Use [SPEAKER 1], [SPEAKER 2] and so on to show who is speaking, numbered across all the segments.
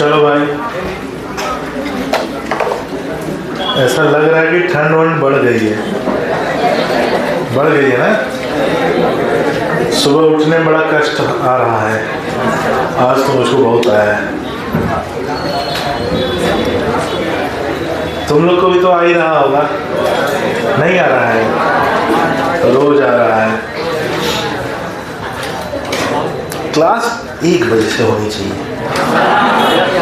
[SPEAKER 1] चलो भाई, ऐसा लग रहा है कि ठंड वंड बढ़ गई है ना। सुबह उठने में बड़ा कष्ट आ रहा है, आज तो मुझको बहुत आया है। तुम लोग को भी तो आ ही रहा होगा, नहीं आ रहा है? रोज आ रहा है। क्लास 1 बजे से होनी चाहिए,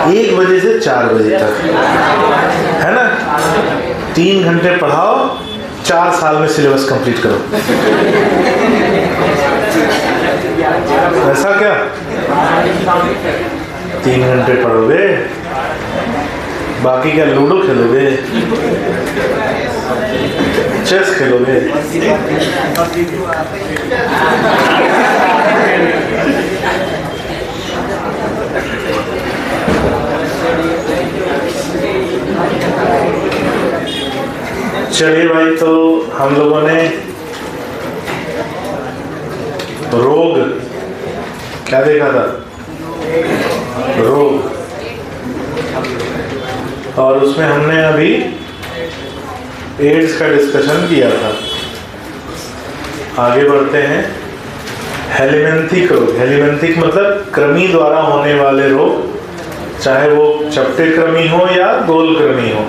[SPEAKER 1] 1 बजे से 4 बजे तक, है ना। 3 घंटे पढ़ाओ, 4 साल में सिलेबस कंप्लीट करो। ऐसा क्या? 3 घंटे पढ़ोगे, बाकी क्या लूडो खेलोगे, चेस खेलोगे? चलिए भाई, तो हम लोगों ने रोग क्या देखा था? रोग, और उसमें हमने अभी एड्स का डिस्कशन किया था। आगे बढ़ते हैं। हेलिमेंथिक रोग, हेलिमेंथिक मतलब कृमि द्वारा होने वाले रोग, चाहे वो चपटे कृमि हो या गोल कृमि हो,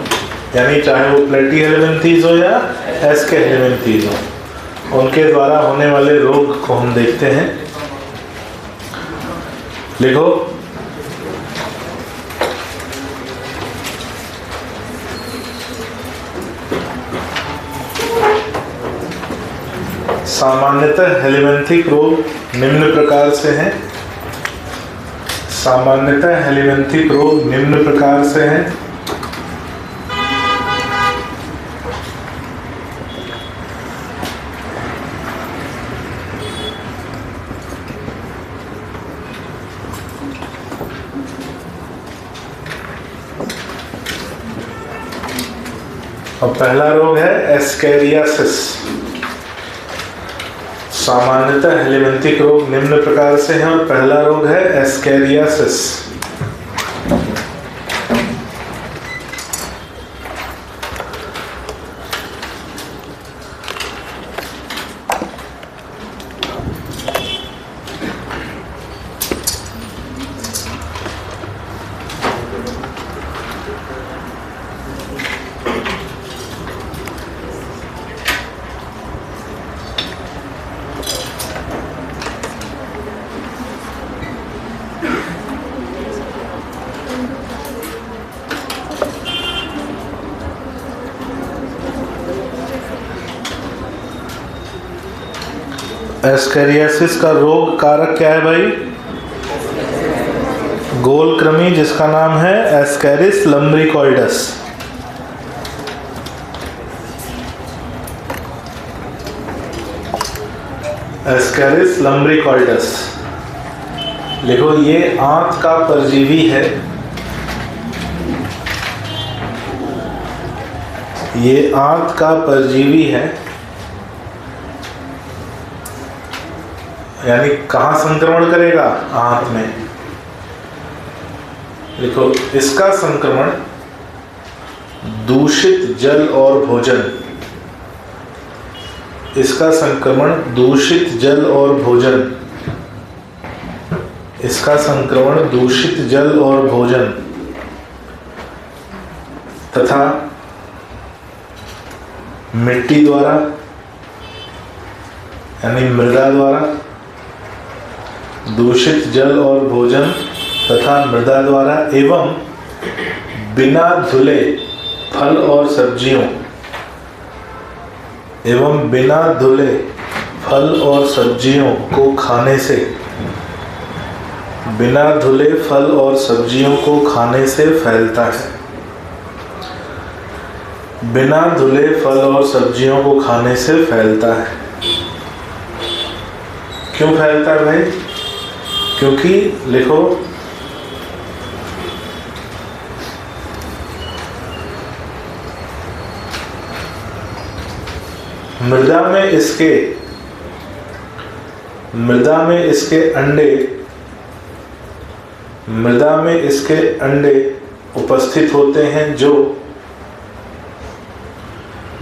[SPEAKER 1] यानी चाहे वो प्लेटी हेलिमेंथीज हो या एस्के हेलिमेंथीज हो, उनके द्वारा होने वाले रोग को हम देखते हैं। लिखो, सामान्यतः हेलिमेंथिक रोग निम्न प्रकार से हैं। सामान्यतः हेलिमेंथिक रोग निम्न प्रकार से हैं। और पहला रोग है एस्केरियासिस। सामान्यतः हेलिमेंथिक रोग निम्न प्रकार से हैं और पहला रोग है एस्केरियासिस। एस्केरियासिस का रोग कारक क्या है भाई? गोल कृमि, जिसका नाम है एस्केरिस लम्ब्रिकॉइडस। एस्केरिस लम्ब्रिकॉइडस। लिखो, ये आंत का परजीवी है। ये आंत का परजीवी है, यानी कहाँ संक्रमण करेगा? आंत में। देखो, इसका संक्रमण दूषित जल और भोजन, इसका संक्रमण दूषित जल और भोजन, इसका संक्रमण दूषित जल और भोजन तथा मिट्टी द्वारा, यानी मृदा द्वारा, दूषित जल और भोजन तथा मृदा द्वारा, एवं बिना धुले फल और सब्जियों, एवं बिना धुले फल और सब्जियों को खाने से, बिना धुले फल और सब्जियों को खाने से फैलता है। बिना धुले फल और सब्जियों को खाने से फैलता है। क्यों फैलता है भाई? क्योंकि लिखो, मृदा में इसके अंडे मृदा में इसके अंडे उपस्थित होते हैं जो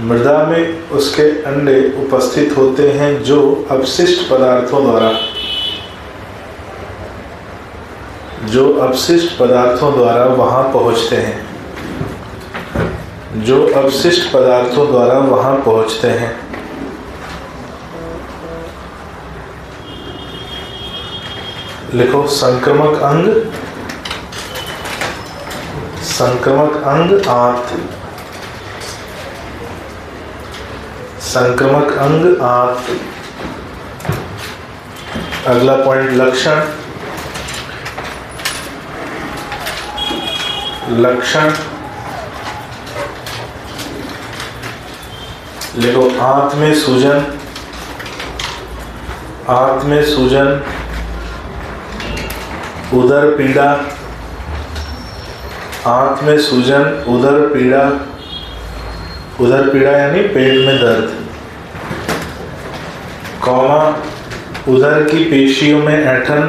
[SPEAKER 1] मृदा में उसके अंडे उपस्थित होते हैं जो अपशिष्ट पदार्थों द्वारा वहां पहुंचते हैं, जो अपशिष्ट पदार्थों द्वारा वहां पहुंचते हैं। लिखो संक्रमक अंग आंत, संक्रमक अंग आंत। अगला पॉइंट लक्षण। लिखो आंत में सूजन, उदर पीड़ा, आंत में सूजन, उदर पीड़ा यानी पेट में दर्द, कॉमा उदर की पेशियों में ऐंठन,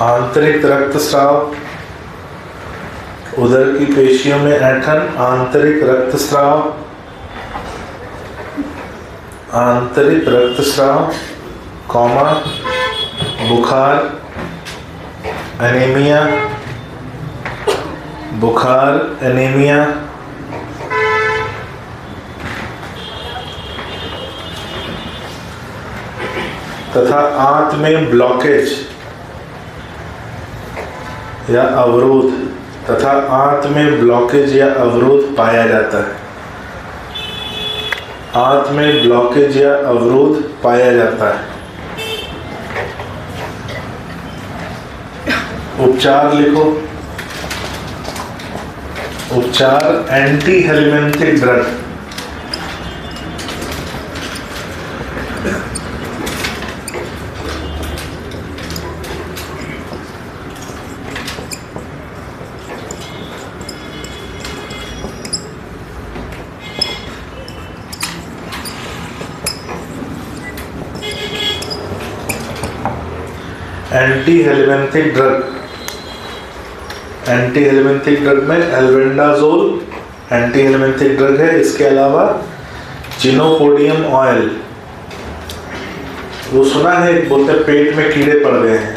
[SPEAKER 1] आंतरिक रक्तस्राव, उदर की पेशियों में ऐंठन, आंतरिक रक्तस्राव, कॉमा बुखार, एनीमिया, तथा आंत में ब्लॉकेज या अवरोध पाया जाता है। आंत में ब्लॉकेज या अवरोध पाया जाता है। उपचार लिखो। उपचार anti helminthic drug. Anti helminthic drug में एल्बेंडाजोल एंटी हेलमिंथिक ड्रग है। इसके अलावा चिनोपोडियम ऑयल, वो सुना है, बोलते हैं पेट में कीड़े पड़ गए हैं,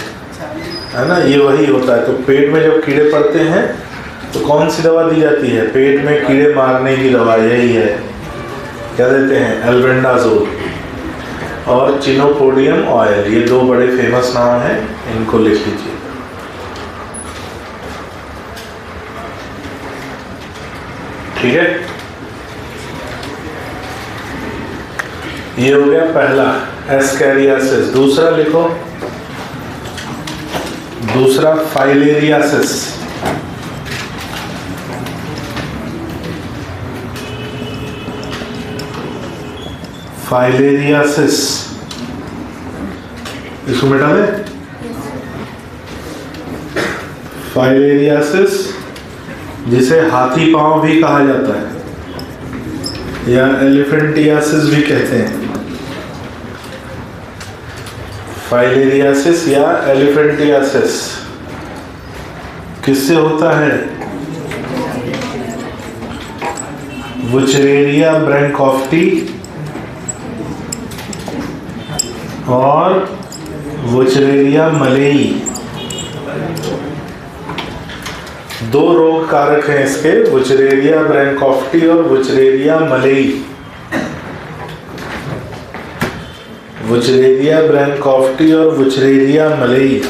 [SPEAKER 1] है ना, ये वही होता है। तो पेट में जब कीड़े पड़ते हैं तो कौन सी दवा दी जाती है? पेट में कीड़े मारने की दवा यही है, क्या देते हैं? एल्बेंडाजोल और चिनोपोडियम ऑयल, ये दो बड़े फेमस नाम हैं, इनको लिख लीजिए। ठीक है, ये हो गया पहला एस्कैरियासिस। दूसरा लिखो, दूसरा फाइलेरियासिस। इसको मिटा दे। फाइलेरियासिस जिसे हाथी पांव भी कहा जाता है या एलिफेंटियासिस भी कहते हैं। फाइलेरियासिस या एलिफेंटियासिस किससे होता है? वुचरेरिया ब्रैंकॉफ्टी और वुचरेरिया मलेई, दो रोग कारक हैं इसके, वुचरेरिया ब्रैंकॉफ्टी और वुचरेरिया मलेई। वुचरेरिया ब्रैंकॉफ्टी और वुचरेरिया मलेई।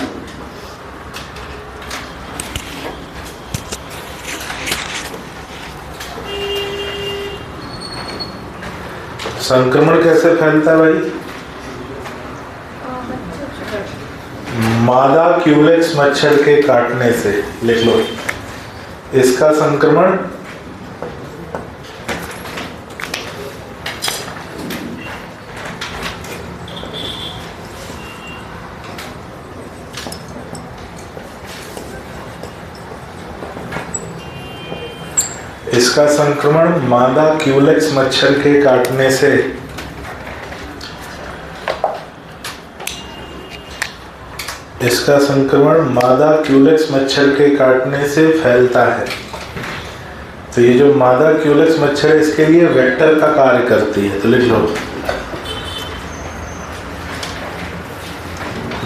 [SPEAKER 1] संक्रमण कैसे फैलता है भाई? मादा क्यूलेक्स मच्छर के काटने से। लिख लो इसका संक्रमण इसका संक्रमण मादा क्यूलेक्स मच्छर के काटने से इसका संक्रमण मादा क्यूलेक्स मच्छर के काटने से फैलता है। तो ये जो मादा क्यूलेक्स मच्छर है इसके लिए वेक्टर का कार्य करती है। तो लिख लो,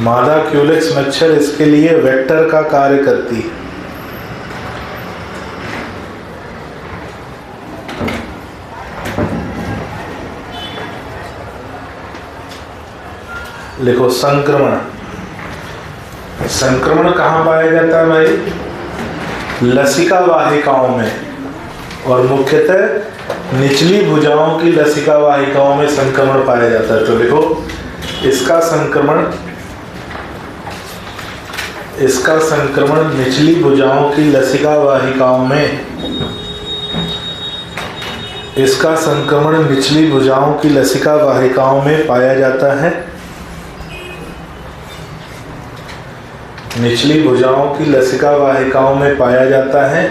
[SPEAKER 1] मादा क्यूलेक्स मच्छर इसके लिए वेक्टर का कार्य करती है। लिखो संक्रमण। संक्रमण कहाँ पाया जाता है भाई? लसिका वाहिकाओं में, और मुख्यतः निचली भुजाओं की लसिका वाहिकाओं में संक्रमण पाया जाता है। तो देखो, इसका संक्रमण निचली भुजाओं की लसिका वाहिकाओं में इसका संक्रमण निचली भुजाओं की लसिका वाहिकाओं में पाया जाता है। निचली भुजाओं की लसिका वाहिकाओं में पाया जाता है।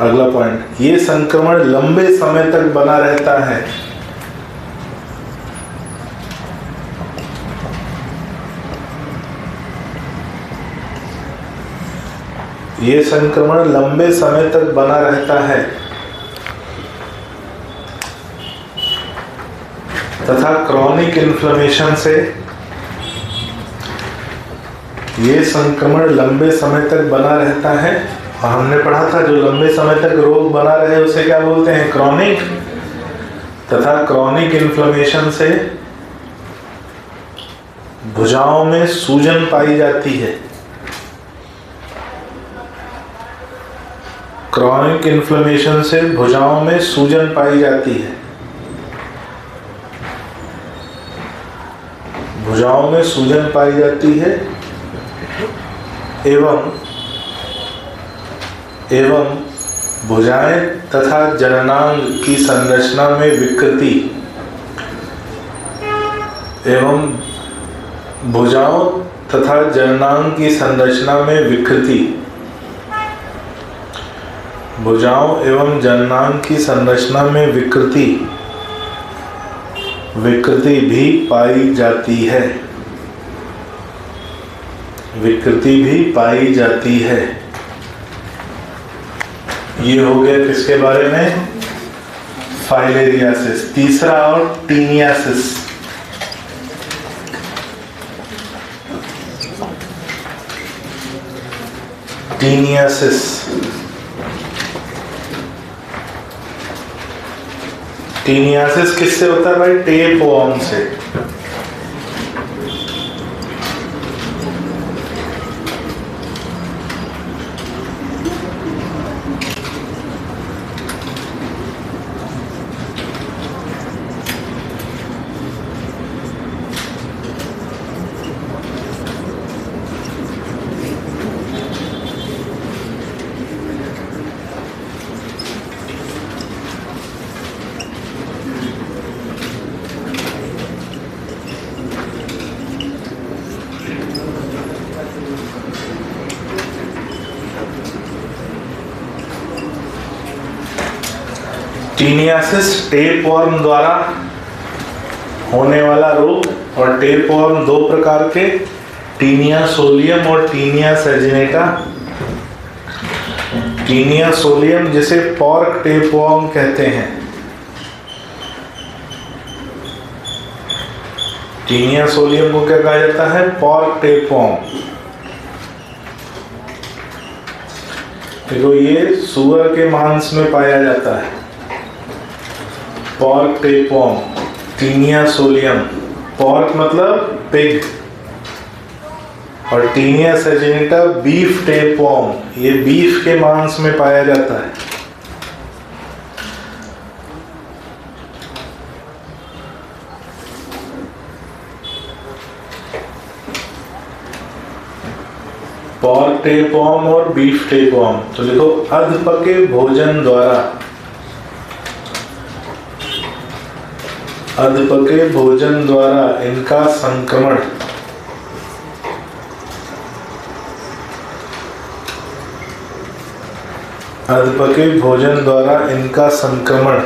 [SPEAKER 1] अगला पॉइंट, ये संक्रमण लंबे समय तक बना रहता है। ये संक्रमण लंबे समय तक बना रहता है तथा क्रॉनिक इन्फ्लेमेशन से ये संक्रमण लंबे समय तक बना रहता है। और हमने पढ़ा था जो लंबे समय तक रोग बना रहे उसे क्या बोलते हैं? क्रॉनिक। तथा क्रॉनिक इन्फ्लेमेशन से भुजाओं में सूजन पाई जाती है। क्रॉनिक इन्फ्लेमेशन से भुजाओं में सूजन पाई जाती है। भुजाओं में सूजन पाई जाती है एवं भुजाएं तथा जननांग की संरचना में विकृति एवं भुजाओं तथा जननांग की संरचना में विकृति भुजाओं एवं जननांग की संरचना में विकृति भी पाई जाती है। विकृति भी पाई जाती है। ये हो गया किसके बारे में? फाइलेरियासिस। तीसरा और टीनियासिस। टीनियासिस टीनियासिस किससे होता है भाई? टेप वॉर्म से। टीनियासिस टेपवॉर्म द्वारा होने वाला रोग। और टेपवॉर्म दो प्रकार के, टीनिया सोलियम और टीनिया सैजिनेटा। टीनिया सोलियम जिसे पॉर्क टेपवॉर्म कहते हैं। टीनिया सोलियम को क्या कहा जाता है? Pork tapeworm. देखो, ये सुअर के मांस में पाया जाता है। Pork tapeworm, taenia solium. Pork मतलब पिग और टीनिया सैजिनेटा बीफ टेपवॉर्म, ये बीफ के मांस में पाया जाता है। पॉर्क टेपवॉर्म और बीफ टेपवॉर्म। तो लिखो, अधपके भोजन द्वारा अधपके भोजन द्वारा इनका संक्रमण अधपके भोजन द्वारा इनका संक्रमण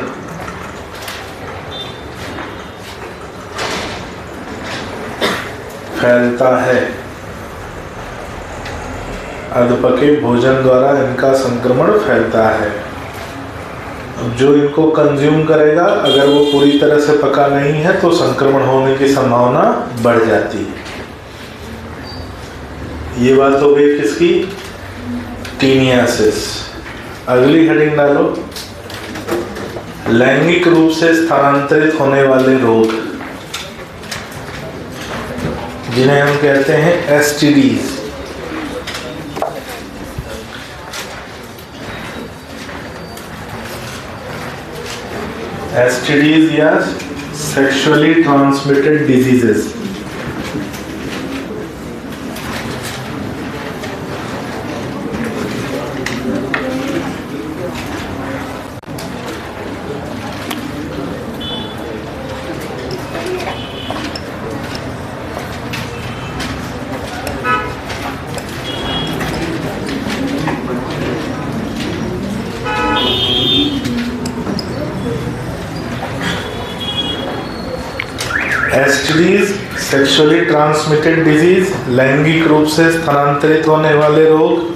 [SPEAKER 1] फैलता है। अधपके भोजन द्वारा इनका संक्रमण फैलता है। जो इनको कंज्यूम करेगा, अगर वो पूरी तरह से पका नहीं है तो संक्रमण होने की संभावना बढ़ जाती है। ये बात हो गई किसकी? टीनियासिस। अगली हेडिंग डालो, लैंगिक रूप से स्थानांतरित होने वाले रोग, जिन्हें हम कहते हैं एसटीडीज। एसटीडीज या sexually transmitted diseases. STDs, sexually transmitted disease, लैंगिक रूप से स्थानांतरित होने वाले रोग,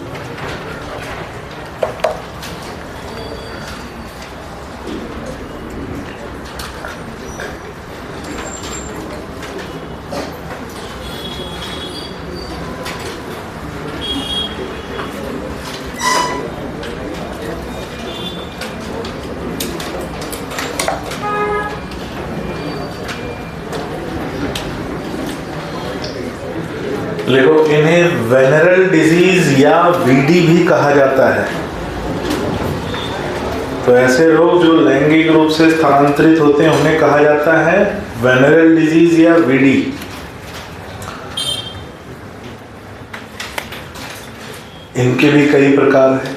[SPEAKER 1] देखो इन्हें वेनरल डिजीज या वीडी भी कहा जाता है। तो ऐसे रोग जो लैंगिक रूप से स्थानांतरित होते हैं उन्हें कहा जाता है वेनरल डिजीज या वीडी। इनके भी कई प्रकार हैं।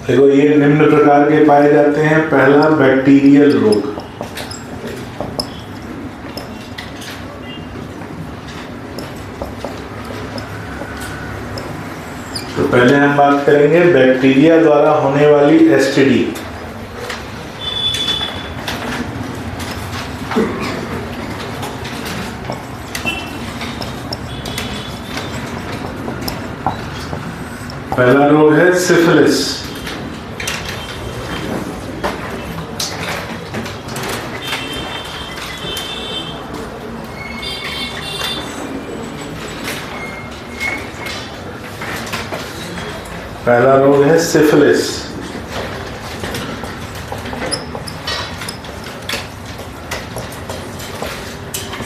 [SPEAKER 1] देखो ये निम्न प्रकार के पाए जाते हैं। पहला, बैक्टीरियल रोग। तो पहले हम बात करेंगे बैक्टीरिया द्वारा होने वाली एसटीडी। पहला रोग है सिफिलिस। पहला रोग है सिफिलिस।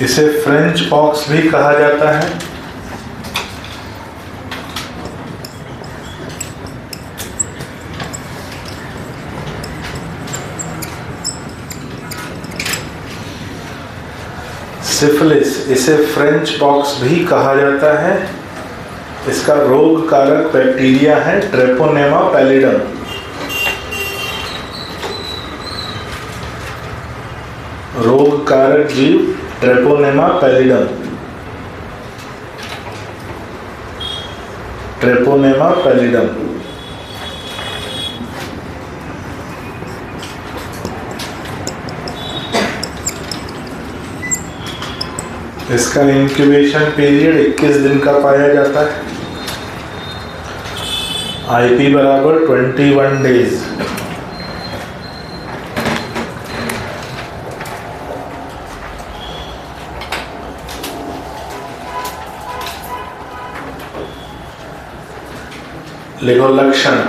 [SPEAKER 1] इसे फ्रेंच पॉक्स भी कहा जाता है। सिफिलिस, इसे फ्रेंच पॉक्स भी कहा जाता है। इसका रोग कारक बैक्टीरिया है ट्रेपोनेमा पैलिडम। रोग कारक जीव ट्रेपोनेमा पैलिडम। Treponema pallidum. इसका इंक्यूबेशन पीरियड 21 दिन का पाया जाता है। आईपी बराबर 21 डेज। लिखो लक्षण।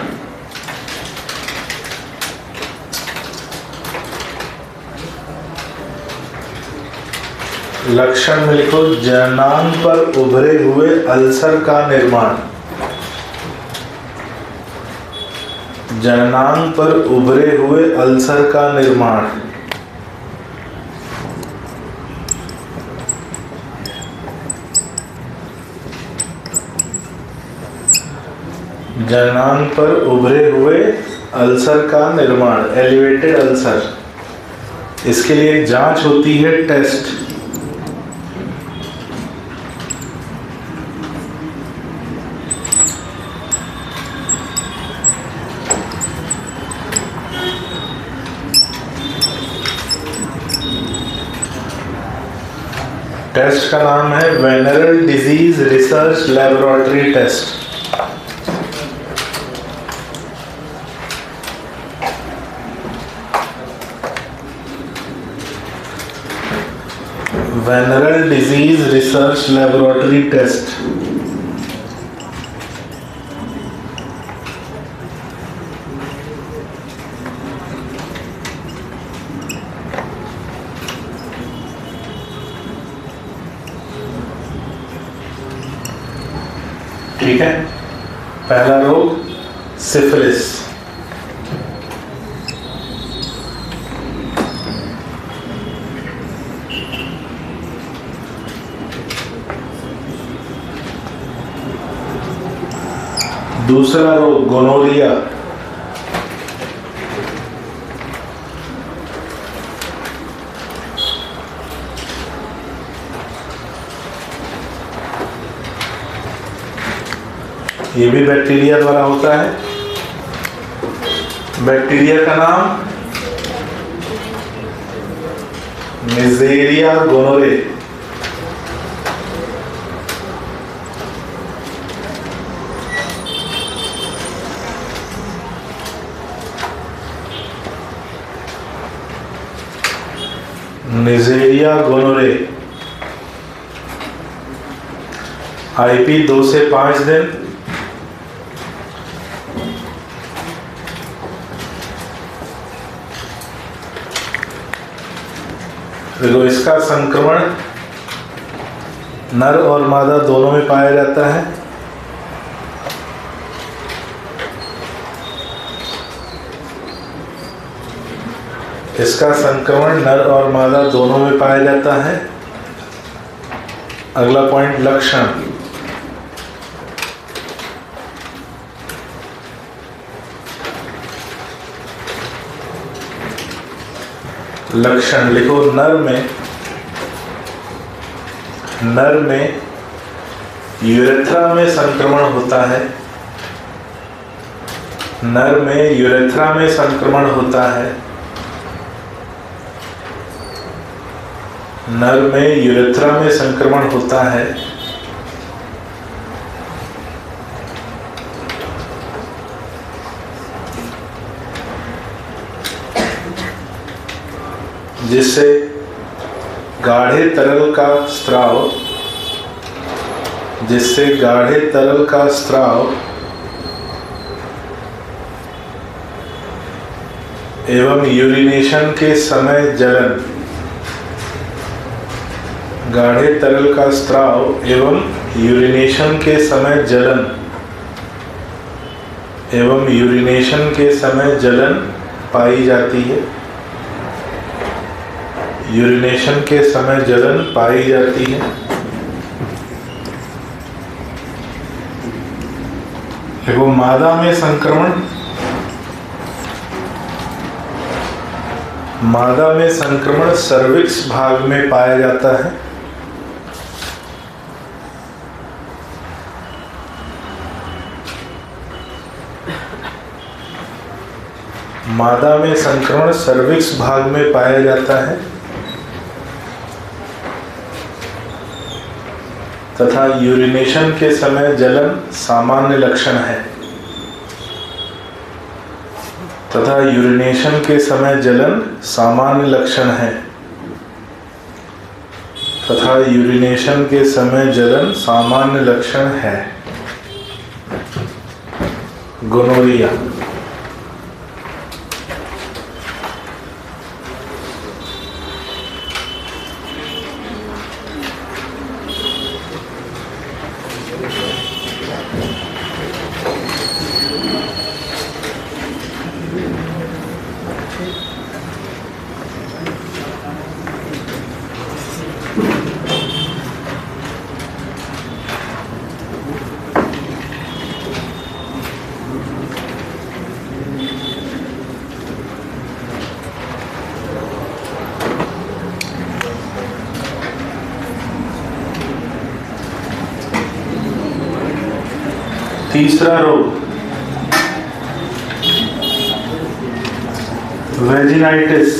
[SPEAKER 1] लक्षण में लिखो जननांग पर उभरे हुए अल्सर का निर्माण। जननांग पर उभरे हुए अल्सर का निर्माण। जननांग पर उभरे हुए अल्सर का निर्माण, एलिवेटेड अल्सर। इसके लिए एक जांच होती है, टेस्ट। टेस्ट का नाम है venereal disease research laboratory test. Venereal disease research laboratory test. ठीक है, पहला रोग सिफिलिस। दूसरा रोग गोनोरिया। ये भी बैक्टीरिया द्वारा होता है। बैक्टीरिया का नाम नेज़ेरिया गोनोरे। नेज़ेरिया गोनोरे। आईपी 2 से 5 दिन। देखो, इसका संक्रमण नर और मादा दोनों में पाया जाता है। इसका संक्रमण नर और मादा दोनों में पाया जाता है। अगला पॉइंट लक्षण। लक्षण लिखो, नर में यूरेथ्रा में संक्रमण होता है। नर में यूरेथ्रा में संक्रमण होता है। नर में यूरेथ्रा में संक्रमण होता है। जिससे गाढ़े तरल का स्राव एवं यूरिनेशन के समय जलन। गाढ़े तरल का स्राव एवं यूरिनेशन के समय जलन पाई जाती है। यूरिनेशन के समय जलन पाई जाती है। देखो, मादा में संक्रमण सर्विक्स भाग में पाया जाता है। मादा में संक्रमण सर्विक्स भाग में पाया जाता है तथा यूरिनेशन के समय जलन सामान्य लक्षण है। तथा यूरिनेशन के समय जलन सामान्य लक्षण है। तथा यूरिनेशन के समय जलन सामान्य लक्षण है। गोनोरिया। तीसरा रोग वेजिनाइटिस।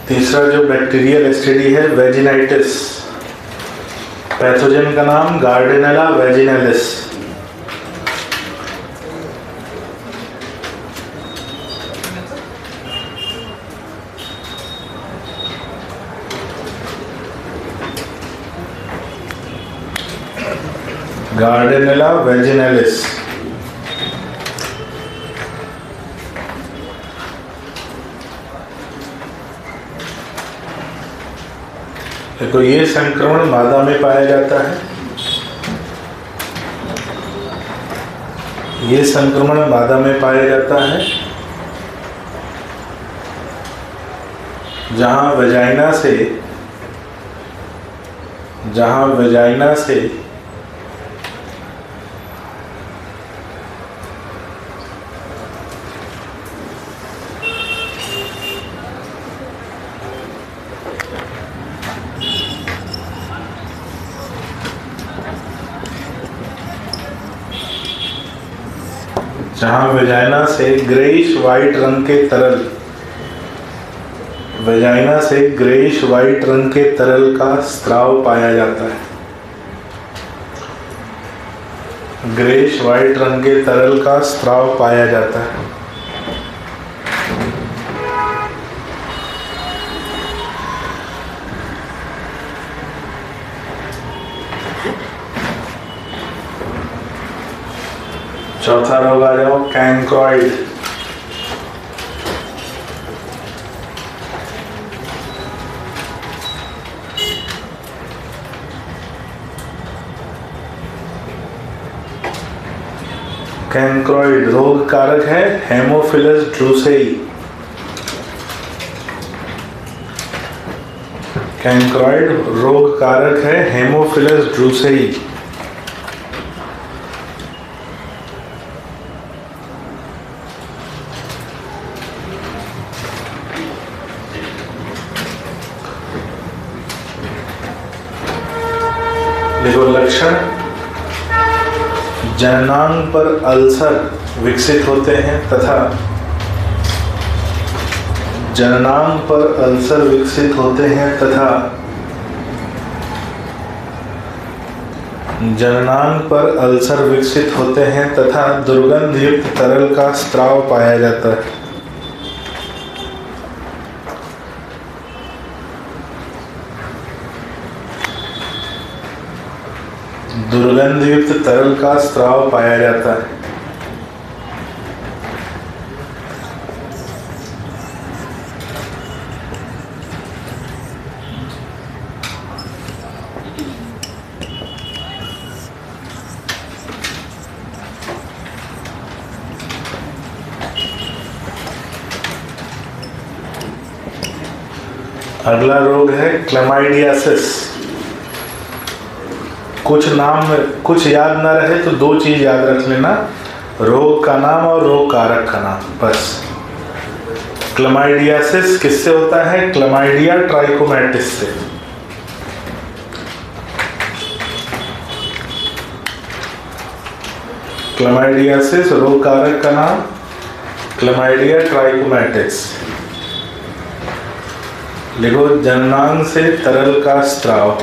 [SPEAKER 1] तीसरा जो बैक्टीरियल एसटीडी है वेजिनाइटिस, पैथोजन का नाम गार्डेनेला वेजिनालिस। गार्डेनेला वेजिनालिस। देखो ये संक्रमण मादा में पाया जाता है, ये संक्रमण मादा में पाया जाता है, जहां वजाइना से ग्रेइश वाइट रंग के तरल, वजाइना से ग्रेइश वाइट रंग के तरल का स्राव पाया जाता है। ग्रेइश वाइट रंग के तरल का स्राव पाया जाता है। चौथा रोग आ जाओ कैंक्रॉइड। कैंक्रॉइड रोग कारक है हेमोफिलस ड्रूसेई। कैंक्रॉइड रोग कारक है हेमोफिलस ड्रूसेई। देखो लक्षण, जननांग पर अल्सर विकसित होते हैं तथा जननांग पर अल्सर विकसित होते हैं तथा जननांग पर अल्सर विकसित होते हैं तथा दुर्गंध युक्त तरल का स्राव पाया जाता है। दुर्गंध युक्त तरल का स्राव पाया जाता है। अगला रोग है क्लमाइडियासिस। कुछ याद ना रहे तो दो चीज याद रख लेना, रोग का नाम और रोग कारक का नाम, बस। क्लमाइडियासिस किससे होता है? क्लमाइडिया ट्राइकोमैटिस से। क्लमाइडियासिस रोग कारक का नाम क्लमाइडिया ट्राइकोमैटिस। लिखो जननांग से तरल का स्राव।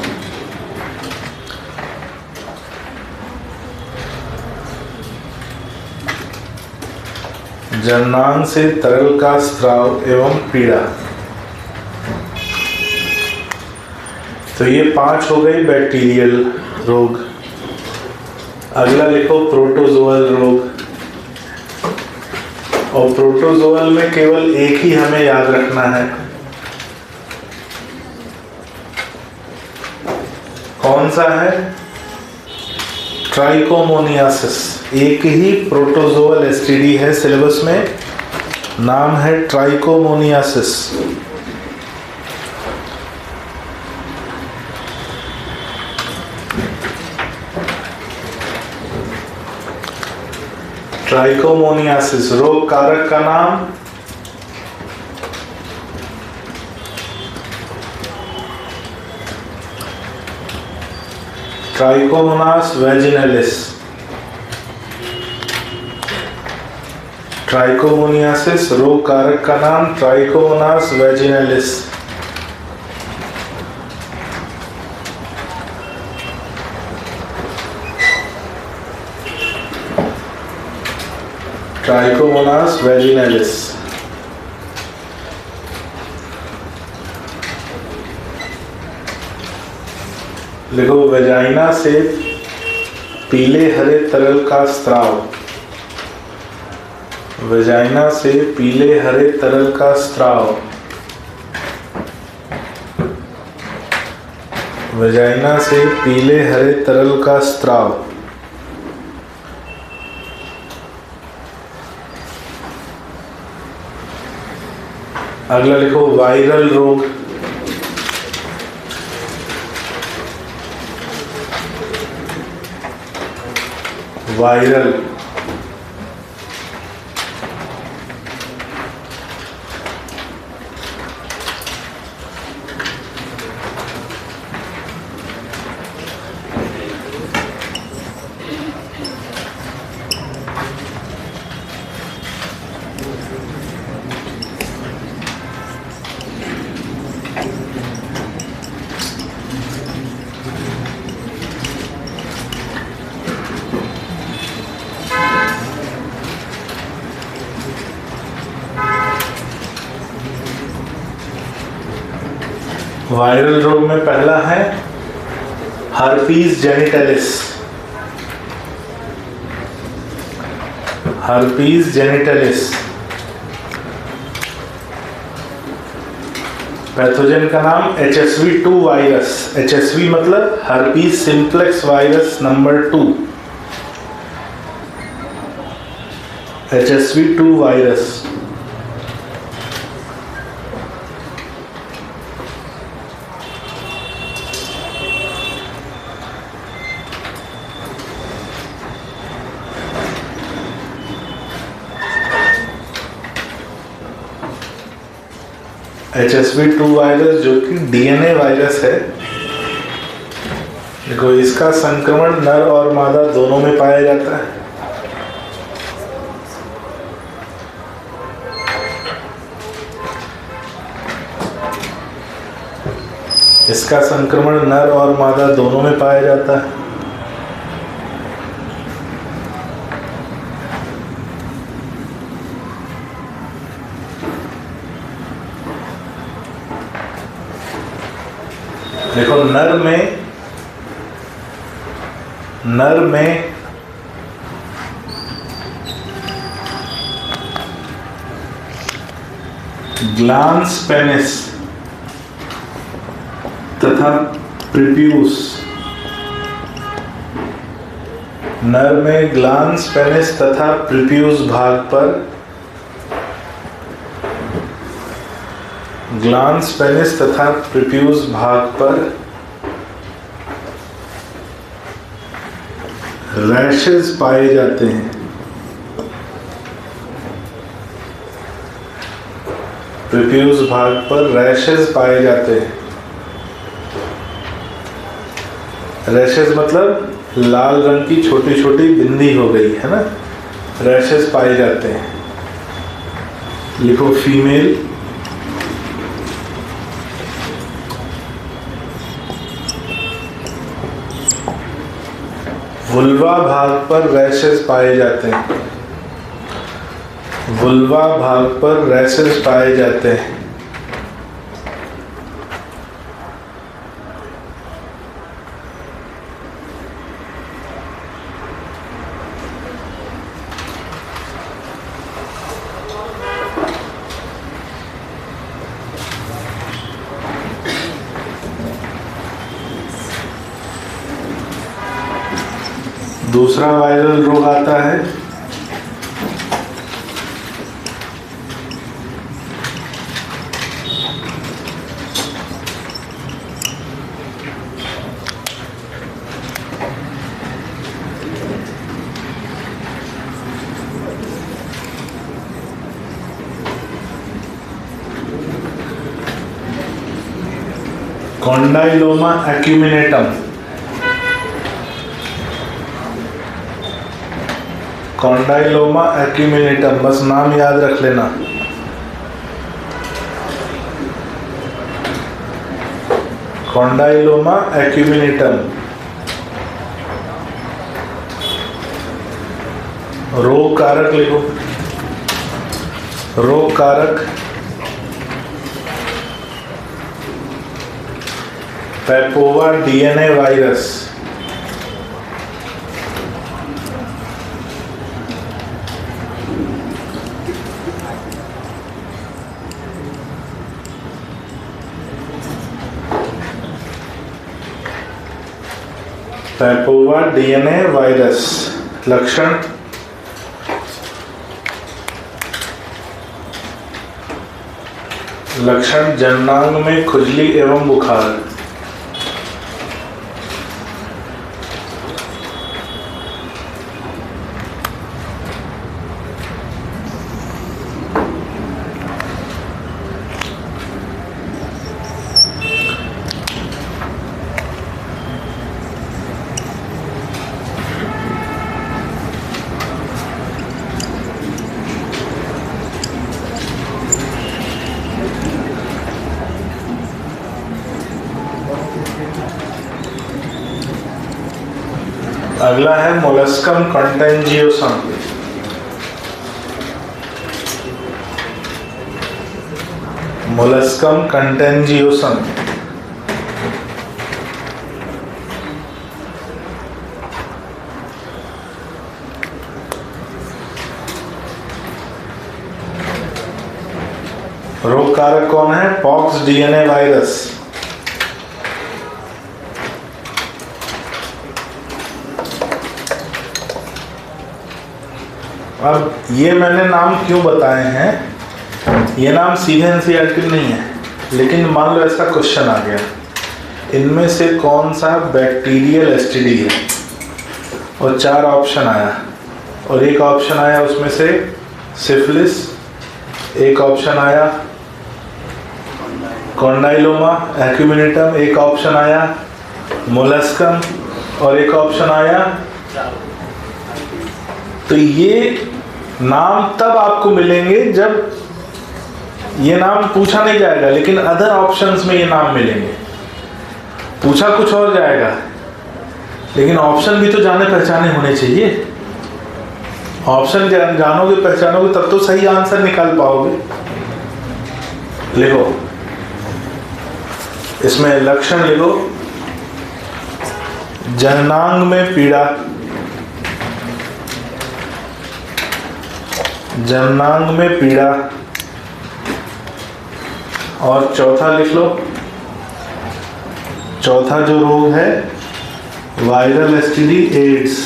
[SPEAKER 1] जननांग से तरल का स्राव एवं पीड़ा। तो ये 5 हो गई बैक्टीरियल रोग। अगला लिखो प्रोटोजोअल रोग। और प्रोटोजोअल में केवल एक ही हमें याद रखना है, कौन सा है? ट्राइकोमोनियासिस। एक ही प्रोटोजोअल एसटीडी है सिलेबस में, नाम है ट्राइकोमोनियासिस। ट्राइकोमोनियासिस रोग कारक का नाम ट्राइकोमोनास वेजिनालिस। ट्राइकोमोनियासिस रोग कारक का नाम ट्राइकोमोनास वेजिनालिस। ट्राइकोमोनास वेजिनैलिस। लिखो वेजाइना से पीले हरे तरल का स्त्राव। वेजाइना से पीले हरे तरल का स्त्राव। वेजाइना से पीले हरे तरल का स्त्राव। अगला लिखो वायरल रोग। वायरल वायरल रोग में पहला है हर्पीज जेनिटलिस। हर्पीज जेनिटलिस। पैथोजन का नाम HSV-2 वायरस। HSV मतलब herpes simplex virus number 2। HSV-2 virus. HSV-2 virus जो कि DNA वायरस है। देखो इसका संक्रमण नर और मादा दोनों में पाया जाता है। इसका संक्रमण नर और मादा दोनों में पाया जाता है। देखो नर में ग्लांस पेनिस तथा प्रीप्यूस। नर में ग्लांस पेनिस तथा प्रीप्यूस भाग पर ग्लांस पेनिस तथा प्रीप्यूस भाग पर रैशेस पाए जाते हैं। प्रीप्यूस भाग पर रैशेस पाए जाते हैं। रैशेस मतलब लाल रंग की छोटी छोटी बिंदी हो गई है ना, रैशेस पाए जाते हैं। लिखो फीमेल। वुल्वा भाग पर रैशेस पाए जाते हैं। वुल्वा भाग पर रैशेस पाए जाते हैं। दूसरा वायरल रोग आता है कॉन्डाइलोमा एक्यूमिनेटम। कॉन्डाइलोमा एक्यूमिनेटम, बस नाम याद रख लेना। कॉन्डाइलोमा एक्यूमिनेटम। रोग कारक लिखो। रोग कारक papova DNA virus. Papova DNA virus. लक्षण जननांग में खुजली एवं बुखार। अगला है मोलस्कम कंटेंजियोसम। मोलस्कम कंटेंजियोसम रोग कारक कौन है? Pox DNA virus. अब ये मैंने नाम क्यों बताए हैं, ये नाम सीधे एनसीईआरटी नहीं है, लेकिन मान लो ऐसा क्वेश्चन आ गया, इनमें से कौन सा बैक्टीरियल एसटीडी है, और 4 ऑप्शन आया, और एक ऑप्शन आया उसमें से सिफिलिस, एक ऑप्शन आया कॉन्डाइलोमा एक्यूमिनेटम, एक ऑप्शन आया मोलस्कम, और एक ऑप्शन आया। तो ये नाम तब आपको मिलेंगे जब ये नाम पूछा नहीं जाएगा, लेकिन अदर ऑप्शंस में ये नाम मिलेंगे। पूछा कुछ और जाएगा, लेकिन ऑप्शन भी तो जाने पहचाने होने चाहिए। ऑप्शन जानोगे पहचानोगे तब तो सही आंसर निकाल पाओगे। लिखो, इसमें लक्षण लिखो, जननांग में पीड़ा, जननांग में पीड़ा, और चौथा लिख लो, चौथा जो रोग है वायरल एसटीडी एड्स।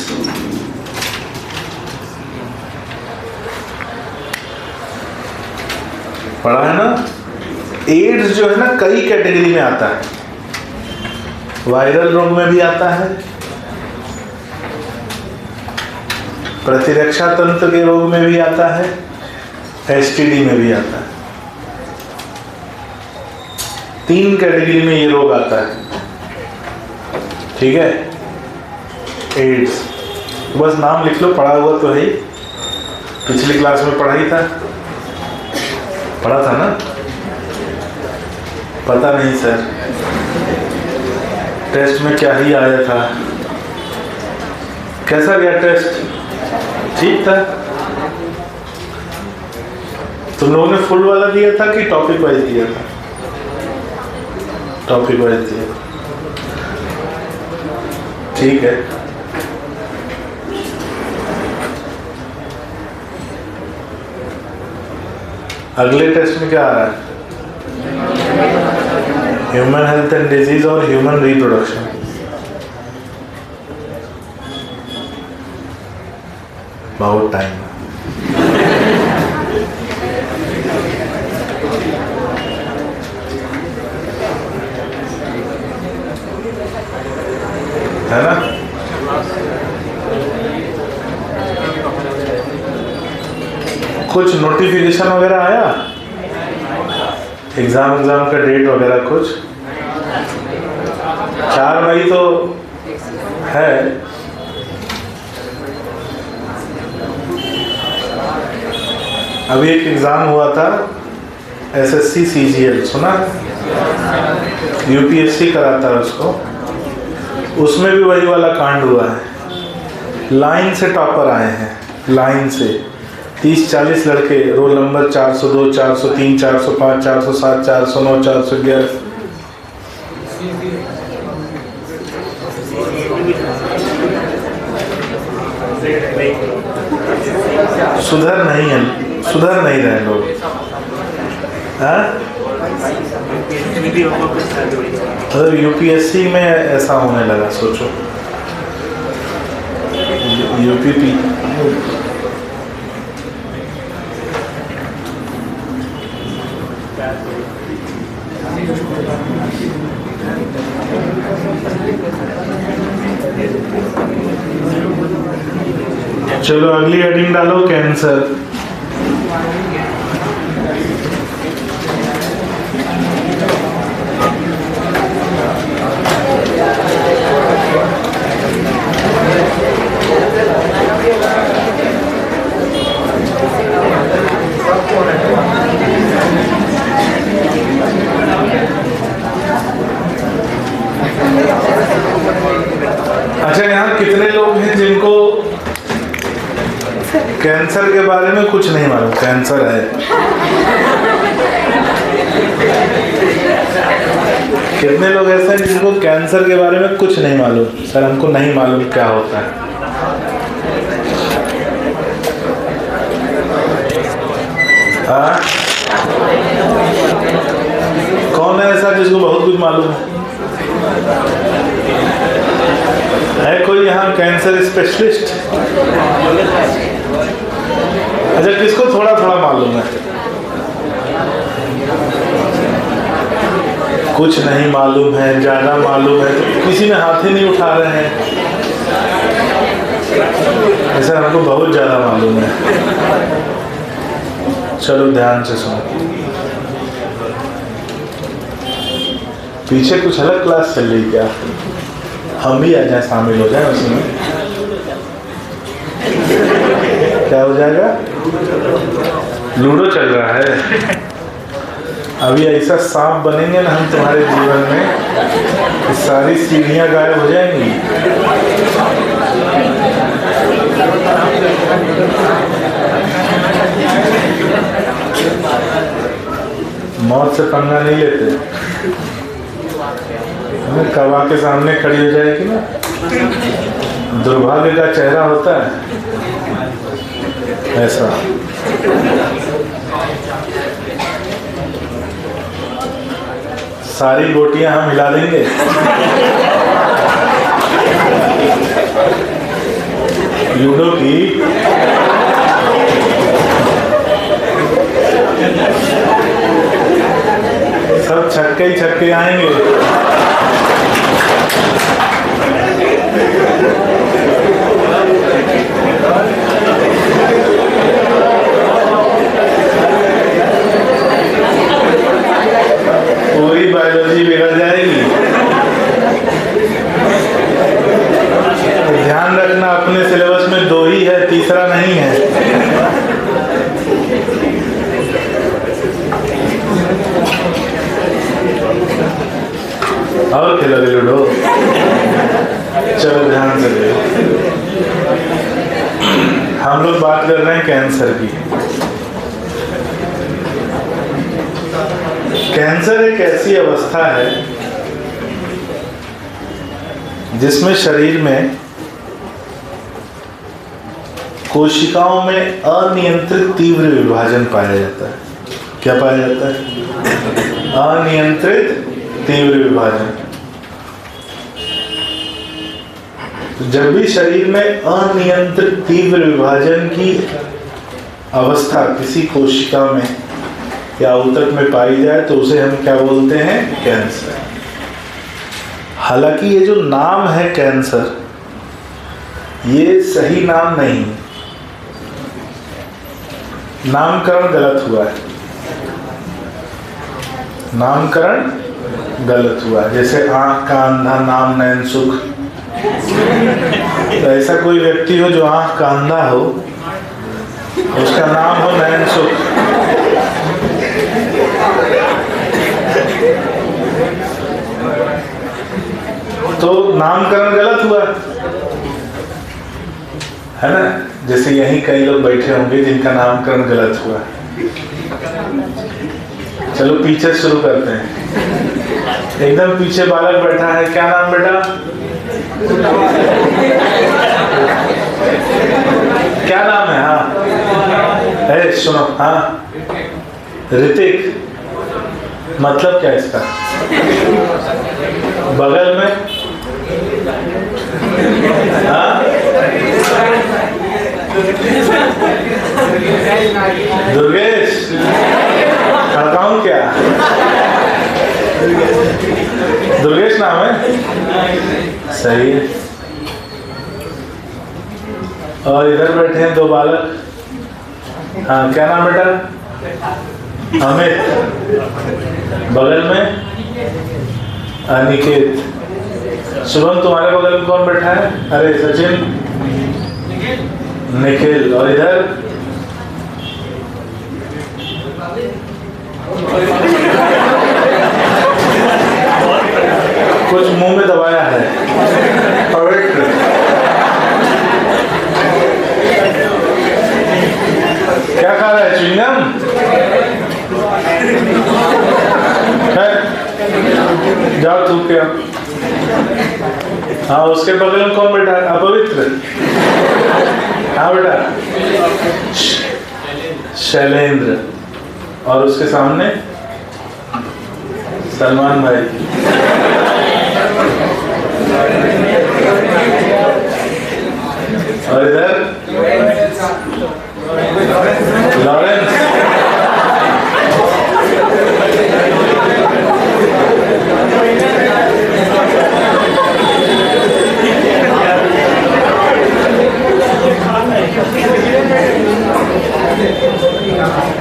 [SPEAKER 1] पढ़ा है ना? एड्स जो है ना कई कैटेगरी में आता है, वायरल रोग में भी आता है, प्रतिरक्षा तंत्र के रोग में भी आता है, एसटीडी में भी आता है। 3 कैटेगरी में ये रोग आता है, ठीक है। एड्स, बस नाम लिख लो, पढ़ा हुआ तो है, पिछली क्लास में पढ़ा ही था, पढ़ा था ना? पता नहीं सर, टेस्ट में क्या ही आया था, कैसा गया टेस्ट? ठीक था। तुम लोगों ने फुल वाला दिया था कि टॉपिक वाइज दिया था? टॉपिक वाइज दिया, ठीक है। अगले टेस्ट में क्या आ रहा है? ह्यूमन हेल्थ एंड डिजीज और ह्यूमन रिप्रोडक्शन। बहुत टाइम है ना? कुछ नोटिफिकेशन वगैरह आया? एग्जाम का डेट वगैरह कुछ? 4 मई तो है। अभी एक एग्जाम हुआ था एसएससी सीजीएल, सुना? यूपीएससी कराता है उसको, उसमें भी वही वाला कांड हुआ है। लाइन से टॉपर आए हैं, लाइन से 30-40 लड़के, रोल नंबर 402, 403, 405, 407, 409, 411। सुधर नहीं रहे लोग। मतलब यूपीएससी में ऐसा होने लगा, सोचो। यूपीपी चलो अगली हेडिंग डालो, कैंसर। अच्छा, यहाँ कितने लोग हैं जिनको कैंसर के बारे में कुछ नहीं मालूम? कैंसर है। कितने लोग ऐसे हैं जिनको कैंसर के बारे में कुछ नहीं मालूम? सर हमको नहीं मालूम क्या होता है। हाँ, कौन है ऐसा जिसको बहुत कुछ मालूम है? कोई यहाँ कैंसर स्पेशलिस्ट? अच्छा, किसको थोड़ा थोड़ा मालूम है? कुछ नहीं मालूम है, ज्यादा मालूम है, तो किसी ने हाथ ही नहीं उठा रहे हैं। ऐसा हमको बहुत ज्यादा मालूम है। चलो ध्यान से सुनो। पीछे कुछ अलग क्लास चल रही क्या? हम भी आ जाए, शामिल हो जाए उसमें। क्या हो जाएगा? लूडो चल रहा है। अभी ऐसा सांप बनेंगे ना हम तुम्हारे जीवन में कि सारी सीढ़ियां गायब हो जाएंगी। मौत से पंगा नहीं लेते। हमें कवा के सामने खड़ी हो जाएगी ना, दुर्भाग्य का चेहरा होता है ऐसा। सारी गोटियां हम हिला देंगे। लूडो की सब छक्के ही छक्के आएंगे। पूरी बायोलॉजी बिगड़ जाएगी। ध्यान रखना, अपने सिलेबस में 2 ही है, तीसरा नहीं है। और खेलोगे लूडो? चलो ध्यान से देखो। हम लोग बात कर रहे हैं कैंसर की। कैंसर एक ऐसी अवस्था है जिसमें शरीर में कोशिकाओं में अनियंत्रित तीव्र विभाजन पाया जाता है। क्या पाया जाता है? अनियंत्रित तीव्र विभाजन। तो जब भी शरीर में अनियंत्रित तीव्र विभाजन की अवस्था किसी कोशिका में या ऊतक में पाई जाए तो उसे हम क्या बोलते हैं? कैंसर। हालांकि ये जो नाम है कैंसर, ये सही नाम नहीं, नामकरण गलत हुआ है। नामकरण गलत हुआ है। जैसे आंख का अंधा नाम नैन सुख, तो ऐसा कोई व्यक्ति हो जो आंख का अंधा हो, उसका नाम हो नैन सुख। तो नामकरण गलत हुआ है ना। जैसे यहीं कई लोग बैठे होंगे जिनका नामकरण गलत हुआ। चलो पीछे शुरू करते हैं। एकदम पीछे बालक बैठा है, क्या नाम बेटा? क्या नाम है? हाँ अरे सुनो, हाँ ऋतिक, मतलब क्या इसका? बगल में? हाँ दुर्गेश, खड़काऊं क्या? दुर्गेश नाम है, सही है। और इधर बैठे हैं दो बालक, हाँ क्या नाम बेटा? अमित, बगल में अनिकेत। शुभम, तुम्हारे बगल में कौन बैठा है? अरे सचिन, निखिल। और इधर कुछ मुंह में दबाया है, पवित्र। क्या खा रहा है? च्युइंगम? जाओ तू क्या? हाँ उसके बगल में कौन बैठा है? अपवित्र। हाँ बेटा, शैलेंद्र। और उसके सामने सलमान भाई। और इधर लॉरेंस।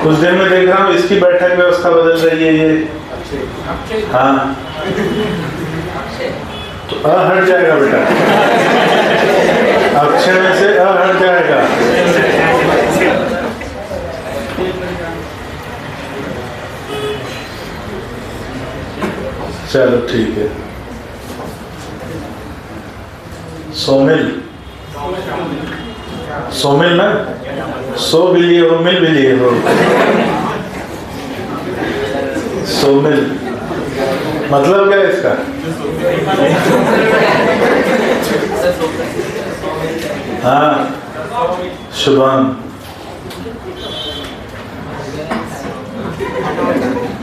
[SPEAKER 1] कुछ देर में देख रहा हूँ इसकी बैठक व्यवस्था बदल रही है ये। हाँ तो अ हट जाएगा बेटा, अक्षय में से अ हट जाएगा। चलो ठीक है। सोमिल, सोमिल ना, सो भी लिए हो, मिल भी लिए हो। सोमिल मतलब क्या है इसका? हाँ शुभम,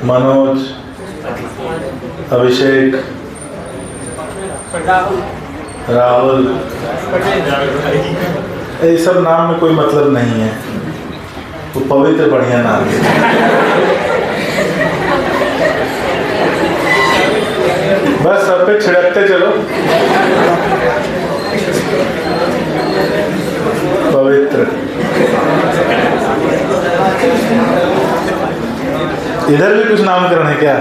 [SPEAKER 1] मनोज, अभिषेक, राहुल। ये सब नाम में कोई मतलब नहीं है, वो पवित्र बढ़िया नाम है। बस सब पे छिड़कते चलो। पवित्र। इधर भी कुछ नामकरण है क्या?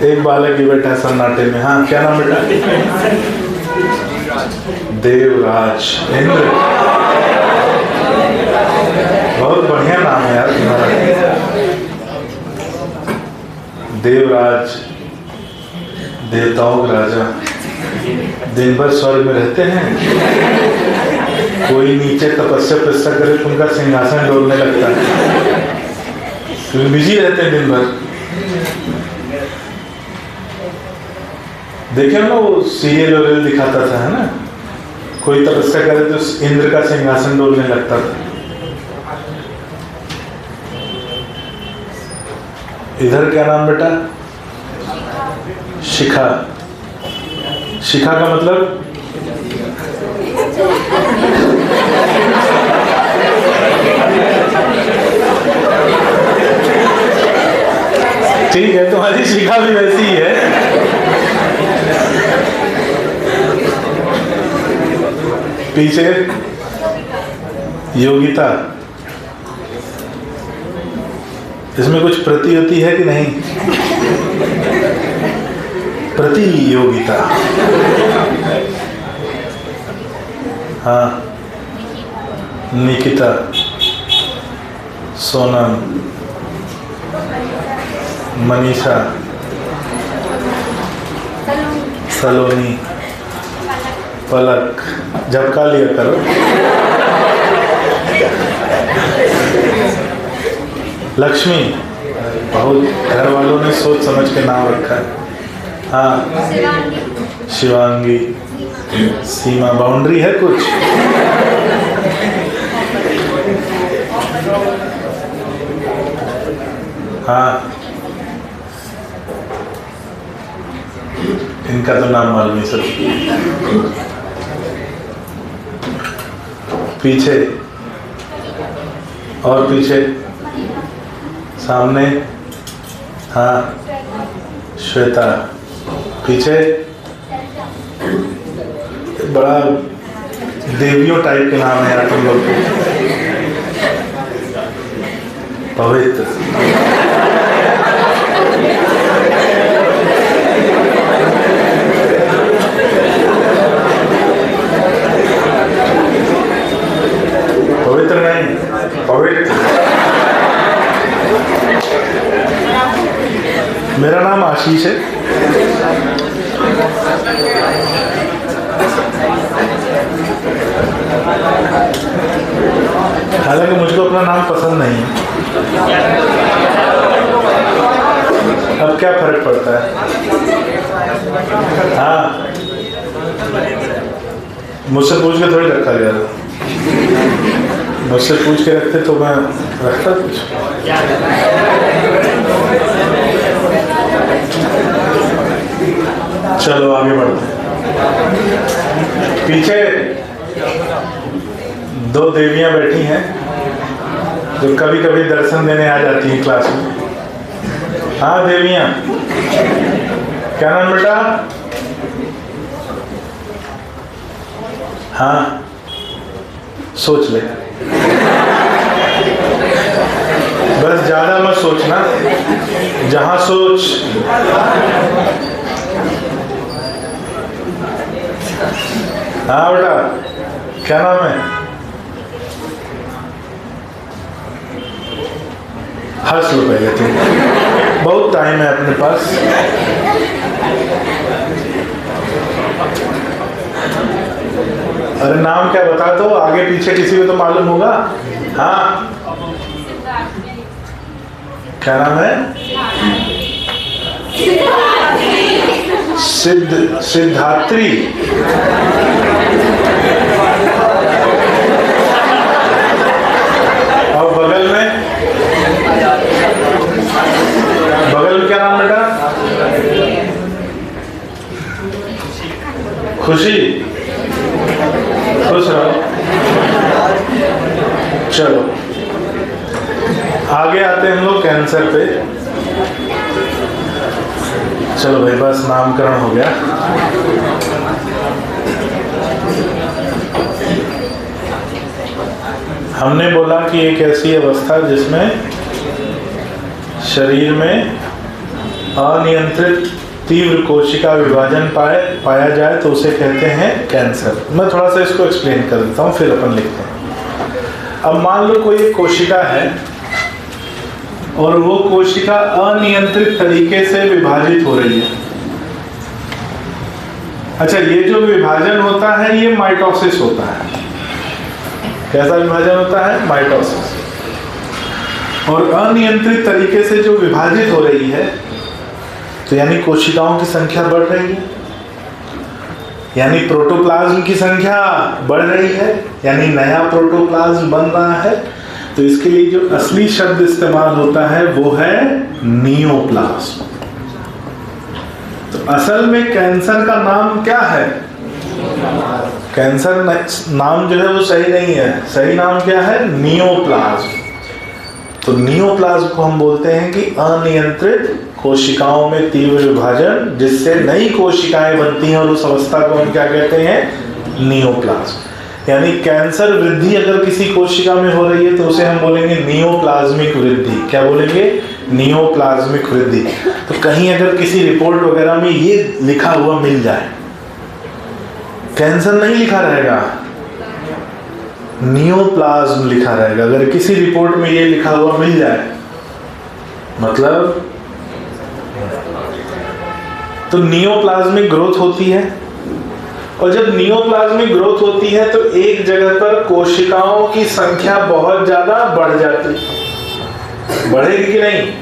[SPEAKER 1] एक बालक ही बैठा सन्नाटे में। हाँ क्या नाम बेटा? देवराज, इंद्र। बहुत बढ़िया नाम है यार तुम्हारा, देवराज, देवताओं का राजा। दिन भर स्वर्ग में रहते हैं, कोई नीचे तपस्या करे तो उनका सिंहासन डोलने लगता है, क्योंकि बिजी रहते हैं दिन भर। देखे ना वो सीरियल वगैरह दिखाता था, है ना, कोई तपस्या करे तो इंद्र का सिंहासन डोलने लगता था। इधर क्या नाम बेटा? शिखा। शिखा का मतलब? ठीक है, तुम्हारी शिखा भी वैसी ही है। पीछे योगिता। इसमें कुछ प्रति होती है कि नहीं? प्रतियोगिता। हाँ निकिता, सोनम, मनीषा, सलोनी, पलक, झपका लिया करो। लक्ष्मी, बहुत घर वालों ने सोच समझ के नाम रखा है। हाँ, शिवांगी, सीमा, बाउंड्री है कुछ? हाँ, इनका तो नाम मालूम है सब। पीछे और पीछे, सामने, हाँ, श्वेता, पीछे बड़ा देवियों टाइप के नाम है यार तुम लोग के। पवित्र, पवित्र नहीं, पवित्र। मेरा नाम आशीष है। हालांकि मुझको अपना नाम पसंद नहीं है। अब क्या फर्क पड़ता है? हाँ, मुझसे पूछ के थोड़ी रखा गया था। मुझसे पूछ के रखते तो मैं रखता कुछ। चलो आगे बढ़ते हैं। पीछे दो देवियां बैठी हैं जो कभी कभी दर्शन देने आ जाती हैं क्लास में। हाँ देवियां, क्या नाम बेटा? हाँ, सोच ले, बस ज्यादा मत सोचना, जहां सोच। हाँ बेटा, क्या नाम है? हंस लो पहले तुम, बहुत टाइम है अपने पास। अरे नाम क्या बता दो, आगे पीछे किसी को तो मालूम होगा। हाँ, क्या नाम है? सिद्धात्री। और बगल में क्या नाम बेटा? खुशी, खुश रहो। चलो आगे आते हैं हम लोग कैंसर पे। चलो भाई, बस नामकरण हो गया। हमने बोला कि एक ऐसी अवस्था जिसमें शरीर में अनियंत्रित तीव्र कोशिका विभाजन पाया जाए तो उसे कहते हैं कैंसर। मैं थोड़ा सा इसको एक्सप्लेन कर देता हूँ, फिर अपन लिखते हैं। अब मान लो कोई एक कोशिका है और वो कोशिका अनियंत्रित तरीके से विभाजित हो रही है। अच्छा, ये जो विभाजन होता है ये माइटोसिस होता है। कैसा विभाजन होता है? माइटोसिस। और अनियंत्रित तरीके से जो विभाजित हो रही है तो यानी कोशिकाओं की संख्या बढ़ रही है, यानी प्रोटोप्लाज्म की संख्या बढ़ रही है, यानी नया प्रोटोप्लाज्म बन रहा है। तो इसके लिए जो असली शब्द इस्तेमाल होता है वो है नियोप्लाज्म। तो असल में कैंसर का नाम क्या है? कैंसर नाम जो है वो सही नहीं है। सही नाम क्या है? नियोप्लाज्म। तो नियोप्लाज्म को हम बोलते हैं कि अनियंत्रित कोशिकाओं में तीव्र विभाजन जिससे नई कोशिकाएं बनती हैं, और उस अवस्था को हम क्या कहते हैं? नियोप्लाज्म। यानी कैंसर वृद्धि अगर किसी कोशिका में हो रही है तो उसे हम बोलेंगे नियोप्लाज्मिक वृद्धि। क्या बोलेंगे? नियोप्लाज्मिक वृद्धि। तो कहीं अगर किसी रिपोर्ट वगैरह में ये लिखा हुआ मिल जाए, कैंसर नहीं लिखा रहेगा, नियोप्लाज्म लिखा रहेगा। अगर किसी रिपोर्ट में ये लिखा हुआ मिल जाए, मतलब तो नियोप्लाज्मिक ग्रोथ होती है, और जब नियोप्लाज्मिक ग्रोथ होती है तो एक जगह पर कोशिकाओं की संख्या बहुत ज्यादा बढ़ जाती है। बढ़ेगी कि नहीं?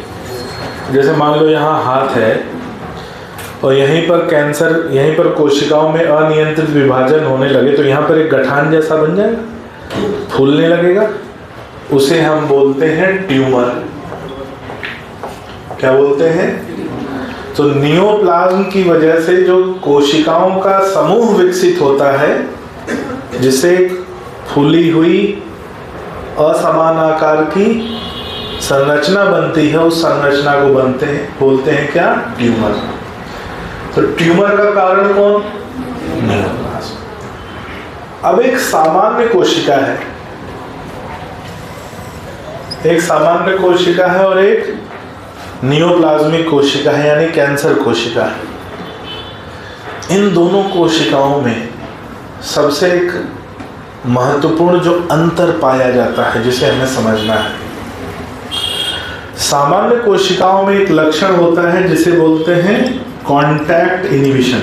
[SPEAKER 1] जैसे मान लो यहाँ हाथ है और यहीं पर कैंसर, यहीं पर कोशिकाओं में अनियंत्रित विभाजन होने लगे तो यहाँ पर एक गठान जैसा बन जाएगा, फूलने लगेगा, उसे हम बोलते हैं ट्यूमर। क्या बोलते हैं? तो नियोप्लाज्म की वजह से जो कोशिकाओं का समूह विकसित होता है, जिससे फूली हुई असमान आकार की संरचना बनती है, उस संरचना को बोलते हैं क्या? ट्यूमर। तो ट्यूमर का कारण कौन? नियोप्लाज्म। अब एक सामान्य कोशिका है, एक सामान्य कोशिका है और एक नियोप्लाज्मिक कोशिका है, यानी कैंसर कोशिका है। इन दोनों कोशिकाओं में सबसे एक महत्वपूर्ण जो अंतर पाया जाता है, जिसे हमें समझना है। सामान्य कोशिकाओं में एक लक्षण होता है जिसे बोलते हैं कॉन्टैक्ट इनहिबिशन।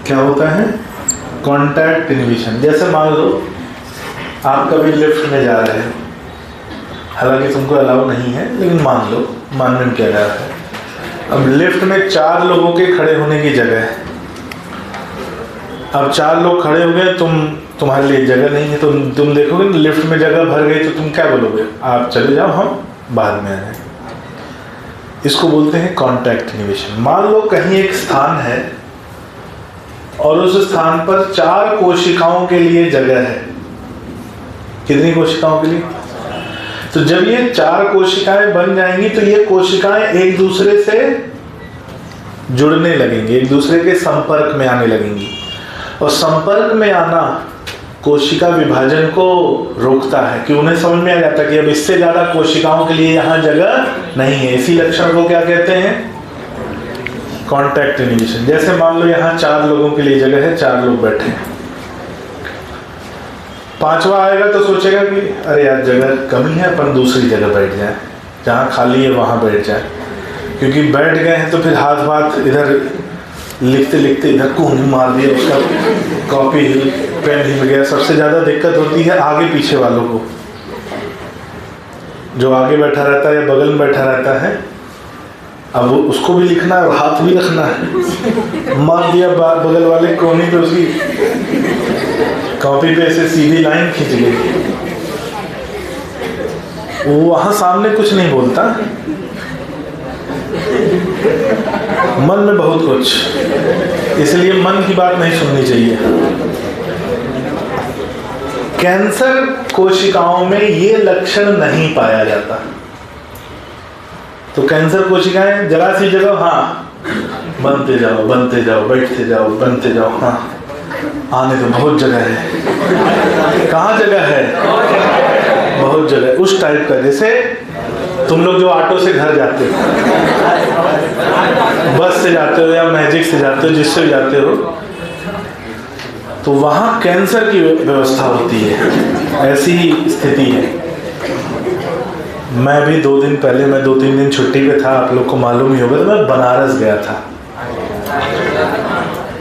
[SPEAKER 1] क्या होता है? Contact inhibition. जैसे मान लो आप कभी लिफ्ट में जा रहे हैं, हालांकि तुमको अलाउ नहीं है, लेकिन मान लो, मानने में क्या जा रहा है। अब लिफ्ट में 4 लोगों के खड़े होने की जगह है। अब 4 लोग खड़े हो गए, तुम्हारे लिए जगह नहीं है, तुम देखोगे लिफ्ट में जगह भर गई तो तुम क्या बोलोगे? आप चले जाओ, हम बाद में आ जाएंगे। इसको बोलते हैं कॉन्टैक्ट इनहिबिशन। मान लो कहीं एक स्थान है और उस स्थान पर 4 कोशिकाओं के लिए जगह है। कितनी कोशिकाओं के लिए? तो जब ये 4 कोशिकाएं बन जाएंगी तो ये कोशिकाएं एक दूसरे से जुड़ने लगेंगी, एक दूसरे के संपर्क में आने लगेंगी, और संपर्क में आना कोशिका विभाजन को रोकता है कि उन्हें समझ में आ जाता है कि अब इससे ज्यादा कोशिकाओं के लिए यहाँ जगह नहीं है। इसी लक्षण को क्या कहते हैं? Contact inhibition. जैसे मान लो यहाँ 4 लोगों के लिए जगह है, 4 लोग बैठे हैं, 5वां आएगा तो सोचेगा कि अरे यार जगह कमी है, अपन दूसरी जगह बैठ जाए, जहाँ खाली है वहाँ बैठ जाए। क्योंकि बैठ गए हैं तो फिर हाथ इधर लिखते लिखते इधर कोहनी मार दिया, उसका कॉपी पेन हिल गया। सबसे ज़्यादा दिक्कत होती है आगे पीछे वालों को, जो आगे बैठा रहता है या बगल में बैठा रहता है। अब उसको भी लिखना है और हाथ भी रखना है। मार दिया बगल वाले कोहनी पे, उसकी कॉपी पे ऐसे सीधी लाइन खींच गई। वो वहां सामने कुछ नहीं बोलता, मन में बहुत कुछ, इसलिए मन की बात नहीं सुननी चाहिए। कैंसर कोशिकाओं में ये लक्षण नहीं पाया जाता। तो कैंसर कोशिकाएं जरा सी जगह, हाँ बनते जाओ, बैठते जाओ, बनते जाओ, हाँ आने तो बहुत जगह है। कहाँ जगह है? बहुत जगह। उस टाइप का, जैसे तुम लोग जो ऑटो से घर जाते हो, बस से जाते हो या मैजिक से जाते हो, जिससे भी जाते हो, तो वहाँ कैंसर की व्यवस्था होती है। ऐसी ही स्थिति है। मैं भी 2 दिन पहले, मैं 2-3 दिन छुट्टी पे था, आप लोग को मालूम ही होगा, तो मैं बनारस गया था।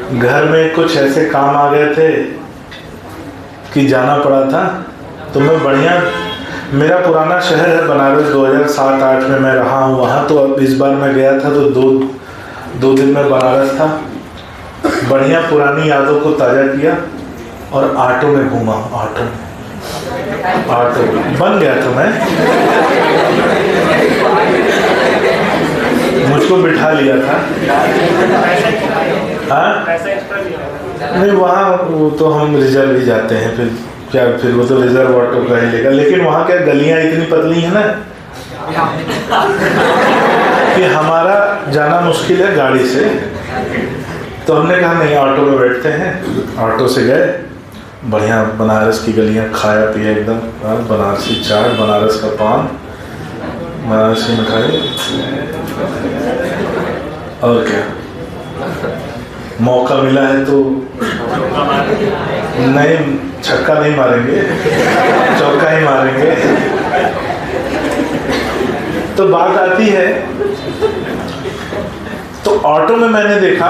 [SPEAKER 1] घर में कुछ ऐसे काम आ गए थे कि जाना पड़ा था। तो मैं बढ़िया, मेरा पुराना शहर है बनारस, 2007-8 में मैं रहा हूँ वहाँ। तो अब इस बार मैं गया था तो 2 दिन में बनारस था। बढ़िया पुरानी यादों को ताज़ा किया और ऑटो में घूमा। ऑटो बन गया था मैं, मुझको बिठा लिया था। हाँ नहीं, वहाँ वो तो हम रिजर्व ही जाते हैं, फिर वो तो रिजर्व ऑटो का ही लेगा। लेकिन वहाँ क्या गलियाँ इतनी पतली है ना कि हमारा जाना मुश्किल है गाड़ी से। तो हमने कहा नहीं, ऑटो में बैठते हैं। ऑटो से गए, बढ़िया बनारस की गलियाँ, खाया पिया एकदम, बनारसी चाट, बनारस का पान, बनारसी मिठाई, और क्या मौका मिला है तो नहीं, छक्का नहीं मारेंगे, चौका ही मारेंगे। तो बात आती है तो ऑटो में मैंने देखा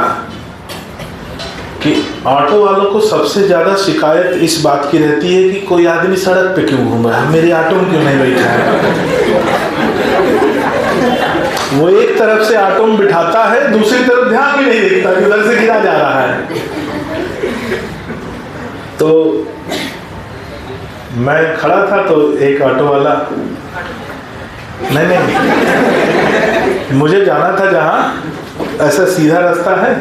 [SPEAKER 1] कि ऑटो वालों को सबसे ज्यादा शिकायत इस बात की रहती है कि कोई आदमी सड़क पे क्यों घूम रहा है, मेरे ऑटो में क्यों नहीं बैठा है। वो एक तरफ से ऑटो में बिठाता है, दूसरी तरफ ध्यान भी नहीं देता कि उधर से गिरा जा रहा है। तो मैं खड़ा था तो एक ऑटो वाला, नहीं मुझे जाना था जहाँ ऐसा सीधा रास्ता है,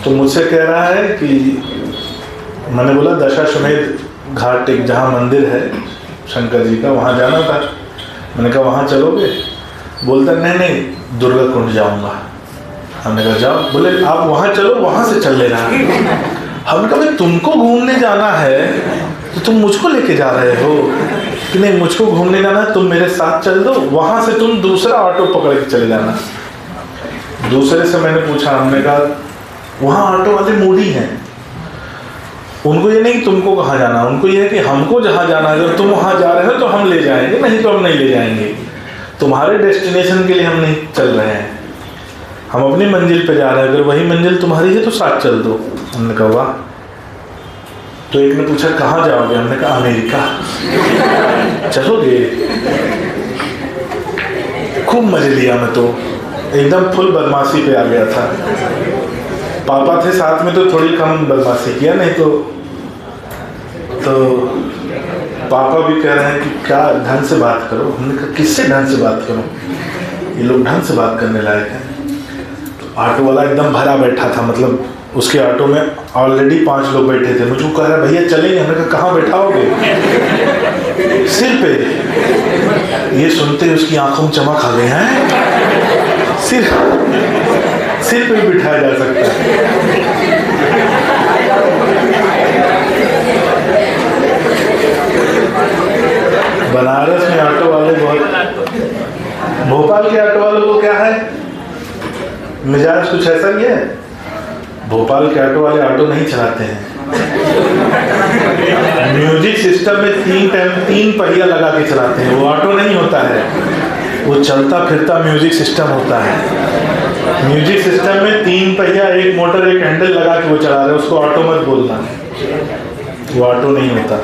[SPEAKER 1] तो मुझसे कह रहा है कि मैंने बोला दशाश्वमेध घाट एक जहाँ मंदिर है शंकर जी का, वहाँ जाना था। मैंने कहा वहाँ चलोगे? बोलता नहीं दुर्गा कुंड जाऊँगा। हमने कहा जाओ। बोले आप वहाँ चलो, वहाँ से चल लेना। हमने कहा भाई तुमको घूमने जाना है तो तुम मुझको लेके जा रहे हो कि नहीं, मुझको घूमने जाना है, तुम मेरे साथ चल दो, वहाँ से तुम दूसरा ऑटो पकड़ के चले जाना। दूसरे से मैंने पूछा, हमने कहा वहाँ ऑटो वाले मूडी हैं, उनको ये नहीं कि तुमको कहाँ जाना, उनको ये है कि हमको जहाँ जाना है, अगर तुम वहाँ जा रहे हो तो हम ले जाएंगे, नहीं तो हम नहीं ले जाएंगे। तुम्हारे डेस्टिनेशन के लिए हम नहीं चल रहे हैं, हम अपनी मंजिल पे जा रहे हैं, अगर वही मंजिल तुम्हारी है तो साथ चल दो। हमने कहा वाह। तो एक ने पूछा कहाँ जाओगे? हमने कहा अमेरिका। चलोगे? खूब मजे लिया मैं तो, एकदम फुल बदमाशी पे आ गया था। पापा थे साथ में तो थोड़ी कम बदमाशी किया, नहीं तो पापा भी कह रहे हैं कि क्या ढंग से बात करो। हमने कहा किससे ढंग से बात करो, ये लोग ढंग से बात करने लायक हैं। तो ऑटो वाला एकदम भरा बैठा था, मतलब उसके ऑटो में ऑलरेडी 5 लोग बैठे थे। मुझको कह रहा है भैया चलेंगे। हमने कहा कहाँ बैठाओगे? सिर पे। ये सुनते ही उसकी आंखों में चमक आ गई है, सिर पे बिठाया जा सकता है। बनारस में ऑटो वाले बहुत, भोपाल के ऑटो वालों को क्या है मिजाज कुछ ऐसा ही है। भोपाल के ऑटो वाले ऑटो नहीं चलाते हैं, म्यूजिक सिस्टम में 3 पहिया लगा के चलाते हैं। वो ऑटो नहीं होता है, वो चलता फिरता म्यूजिक सिस्टम होता है। म्यूजिक सिस्टम में 3 पहिया, एक मोटर, एक हैंडल लगा के वो चला रहे, उसको ऑटो मत बोलना, वो ऑटो नहीं होता।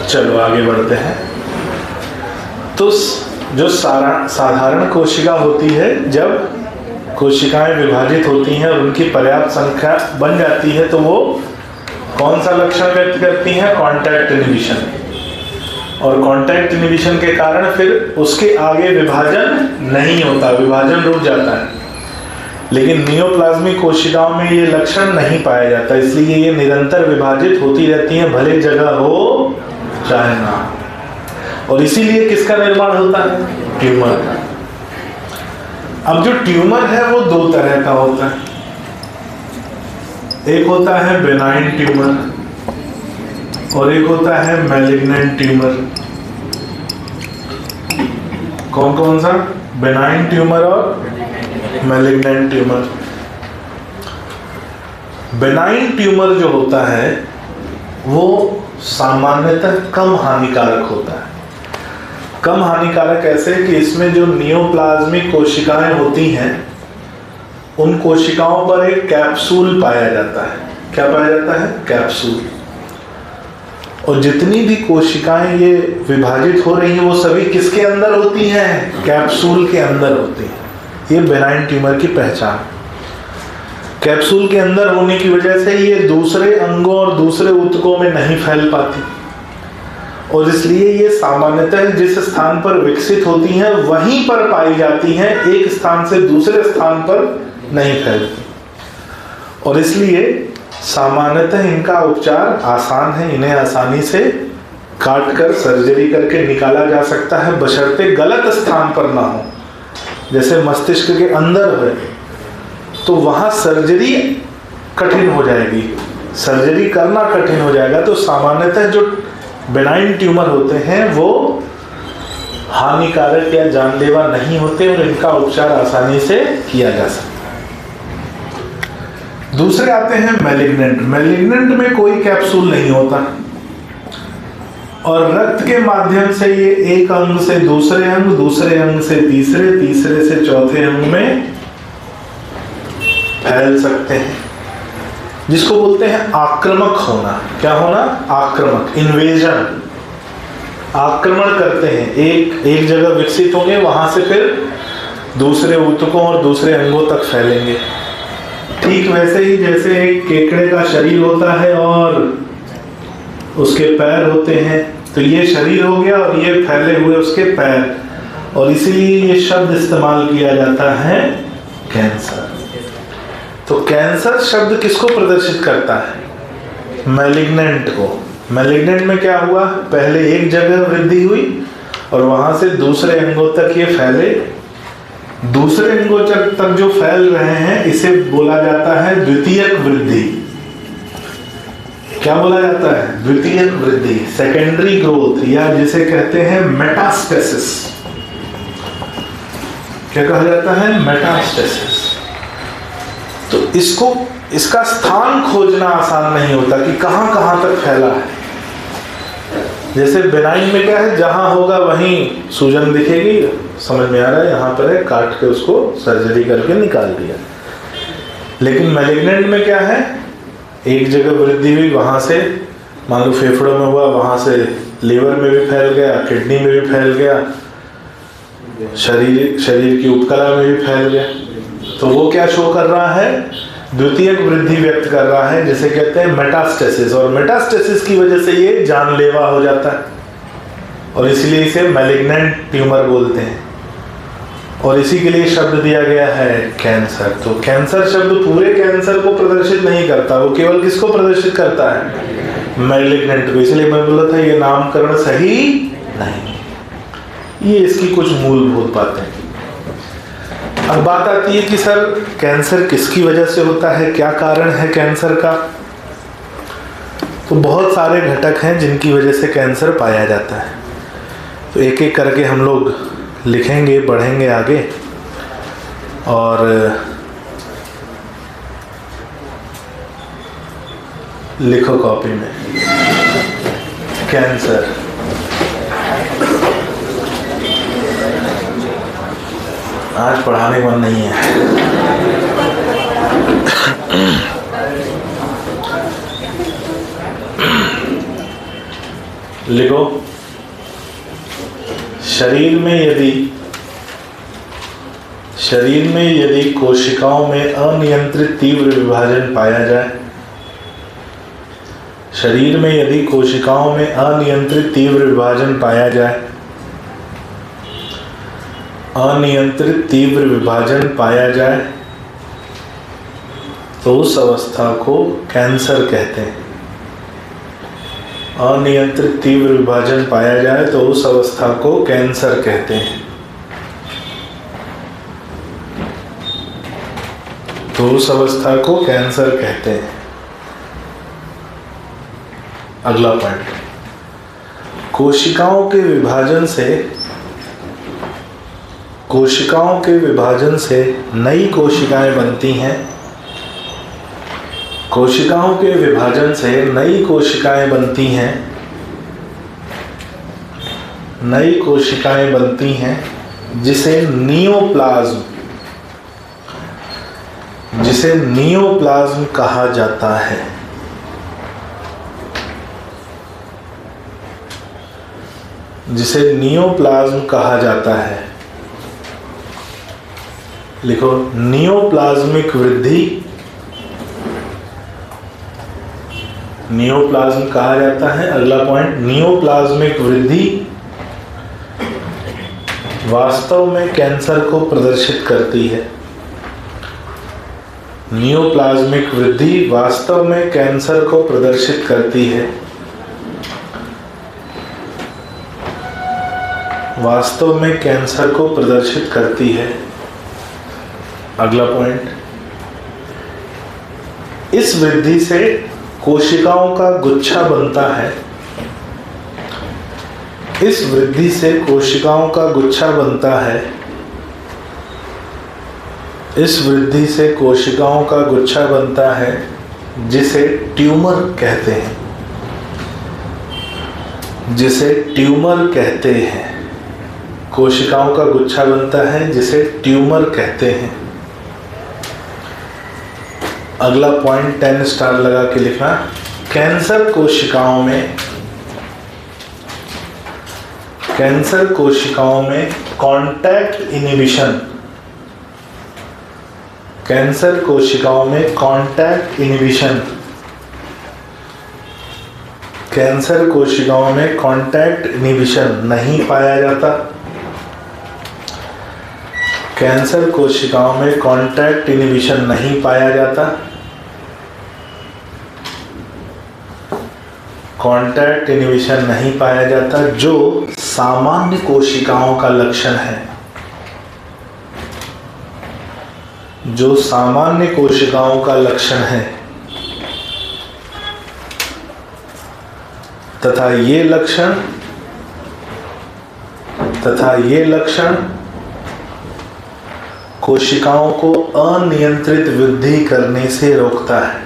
[SPEAKER 1] चलो आगे बढ़ते हैं। तो जो साधारण कोशिका होती है, जब कोशिकाएं विभाजित होती हैं और उनकी पर्याप्त संख्या बन जाती है तो वो कौन सा लक्षण व्यक्त करती हैं? Contact inhibition. और कांटेक्ट इनहिबिशन के कारण फिर उसके आगे विभाजन नहीं होता, विभाजन रुक जाता है। लेकिन नियोप्लाज्मिक कोशिकाओं में ये लक्षण नहीं पाया जाता, इसलिए ये निरंतर विभाजित होती रहती हैं, भले जगह हो चाहे ना। और इसीलिए किसका निर्माण होता है? ट्यूमर का। अब जो ट्यूमर है वो 2 तरह का होता है। एक होता है बेनाइन ट्यूमर और एक होता है मैलिग्नेंट ट्यूमर। कौन कौन सा? बेनाइन ट्यूमर और मैलिग्नेंट ट्यूमर। बेनाइन ट्यूमर जो होता है वो सामान्यतः कम हानिकारक होता है। कम हानिकारक ऐसे कि इसमें जो नियोप्लाज्मिक कोशिकाएं होती हैं उन कोशिकाओं पर एक कैप्सूल पाया जाता है। क्या पाया जाता है? कैप्सूल। और जितनी भी कोशिकाएं ये विभाजित हो रही हैं वो सभी किसके अंदर होती हैं? कैप्सूल के अंदर होती हैं। ये बेनाइन ट्यूमर की पहचान। कैप्सूल के अंदर होने की वजह से ये दूसरे अंगों और दूसरे ऊतकों में नहीं फैल पाती और इसलिए ये सामान्यतः जिस स्थान पर विकसित होती हैं वहीं पर पाई जाती हैं, एक स्थान से दूसरे स्थान पर नहीं फैलती। और इसलिए सामान्यतः इनका उपचार आसान है, इन्हें आसानी से काट कर सर्जरी करके निकाला जा सकता है, बशर्ते गलत स्थान पर ना हो। जैसे मस्तिष्क के अंदर है तो वहाँ सर्जरी कठिन हो जाएगी, सर्जरी करना कठिन हो जाएगा। तो सामान्यतः जो बेनाइन ट्यूमर होते हैं वो हानिकारक या जानलेवा नहीं होते और इनका उपचार आसानी से किया जा सकता है। दूसरे आते हैं मैलिग्नेंट। मैलिग्नेंट में कोई कैप्सूल नहीं होता और रक्त के माध्यम से ये एक अंग से दूसरे अंग, दूसरे अंग से तीसरे, तीसरे से चौथे अंग में फैल सकते हैं, जिसको बोलते हैं आक्रामक होना। क्या होना? आक्रामक, इन्वेजन। आक्रमण करते हैं, एक जगह विकसित होंगे, वहां से फिर दूसरे ऊतकों और दूसरे अंगों तक फैलेंगे। ठीक वैसे ही जैसे एक केकड़े का शरीर होता है और उसके पैर होते हैं, तो ये शरीर हो गया और ये फैले हुए उसके पैर, और इसीलिए ये शब्द इस्तेमाल किया जाता है कैंसर। तो कैंसर शब्द किसको प्रदर्शित करता है? मैलिग्नेंट को। मैलिग्नेंट में क्या हुआ? पहले एक जगह वृद्धि हुई और वहां से दूसरे अंगों तक ये फैले। दूसरे अंगों तक जो फैल रहे हैं इसे बोला जाता है द्वितीयक वृद्धि। क्या बोला जाता है? द्वितीयक वृद्धि, सेकेंडरी ग्रोथ, या जिसे कहते हैं मेटास्टेसिस। क्या कहा जाता है? मेटास्टेसिस। तो इसका स्थान खोजना आसान नहीं होता कि कहां कहां तक फैला है। जैसे बेनाइन में क्या है, जहां होगा वहीं सूजन दिखेगी, समझ में आ रहा है, यहाँ पर है, काट के उसको सर्जरी करके निकाल दिया। लेकिन मैलिग्नेंट में क्या है? एक जगह वृद्धि हुई, वहां से मान लो फेफड़ों में हुआ, वहां से लीवर में भी फैल गया, किडनी में भी फैल गया, शरीर की उपकला में भी फैल गया। तो वो क्या शो कर रहा है? द्वितीयक वृद्धि व्यक्त कर रहा है, जिसे कहते हैं मेटास्टेसिस। और मेटास्टेसिस की वजह से ये जानलेवा हो जाता है और इसलिए इसे मैलिग्नेंट ट्यूमर बोलते हैं, और इसी के लिए शब्द दिया गया है कैंसर। तो कैंसर शब्द पूरे कैंसर को प्रदर्शित नहीं करता, वो केवल किसको प्रदर्शित करता है? मैलिग्नेंट को। इसलिए मैं बोला था ये नामकरण सही नहीं। ये इसकी कुछ मूलभूत बातें। अब बात आती है कि सर कैंसर किसकी वजह से होता है, क्या कारण है कैंसर का? तो बहुत सारे घटक हैं जिनकी वजह से कैंसर पाया जाता है। तो एक एक करके हम लोग लिखेंगे, बढ़ेंगे आगे। और लिखो कॉपी में, कैंसर। आज पढ़ाने मन नहीं है। लिखो, शरीर में यदि कोशिकाओं में अनियंत्रित तीव्र विभाजन पाया जाए, शरीर में यदि कोशिकाओं में अनियंत्रित तीव्र विभाजन पाया जाए, अनियंत्रित तीव्र विभाजन पाया जाए, तो उस अवस्था को कैंसर कहते हैं। अनियंत्रित तीव्र विभाजन पाया जाए तो उस अवस्था को कैंसर कहते हैं। तो उस अवस्था को कैंसर कहते हैं। अगला पॉइंट, कोशिकाओं के विभाजन से नई कोशिकाएं बनती हैं। कोशिकाओं के विभाजन से नई कोशिकाएं बनती हैं। नई कोशिकाएं बनती हैं जिसे नियोप्लाज्म कहा जाता है। जिसे नियोप्लाज्म कहा जाता है। लिखो, नियोप्लाज्मिक वृद्धि, नियोप्लाज्म कहा जाता है। अगला पॉइंट, नियोप्लाज्मिक वृद्धि वास्तव में कैंसर को प्रदर्शित करती है। नियोप्लाज्मिक वृद्धि वास्तव में कैंसर को प्रदर्शित करती है। वास्तव में कैंसर को प्रदर्शित करती है। अगला पॉइंट, इस वृद्धि से कोशिकाओं का गुच्छा बनता है। इस वृद्धि से कोशिकाओं का गुच्छा बनता है इस वृद्धि से कोशिकाओं का गुच्छा बनता है जिसे ट्यूमर कहते हैं, जिसे ट्यूमर कहते हैं। कोशिकाओं का गुच्छा बनता है जिसे ट्यूमर कहते हैं। अगला पॉइंट 10 स्टार लगा के लिखना। कैंसर कोशिकाओं में कांटेक्ट इनहिबिशन, कैंसर कोशिकाओं में कांटेक्ट इनहिबिशन, कैंसर कोशिकाओं में कांटेक्ट इनहिबिशन नहीं पाया जाता। कैंसर कोशिकाओं में कांटेक्ट इनहिबिशन नहीं पाया जाता। कांटेक्ट इनहिबिशन नहीं पाया जाता जो सामान्य कोशिकाओं का लक्षण है, जो सामान्य कोशिकाओं का लक्षण है। तथा ये लक्षण कोशिकाओं को अनियंत्रित वृद्धि करने से रोकता है।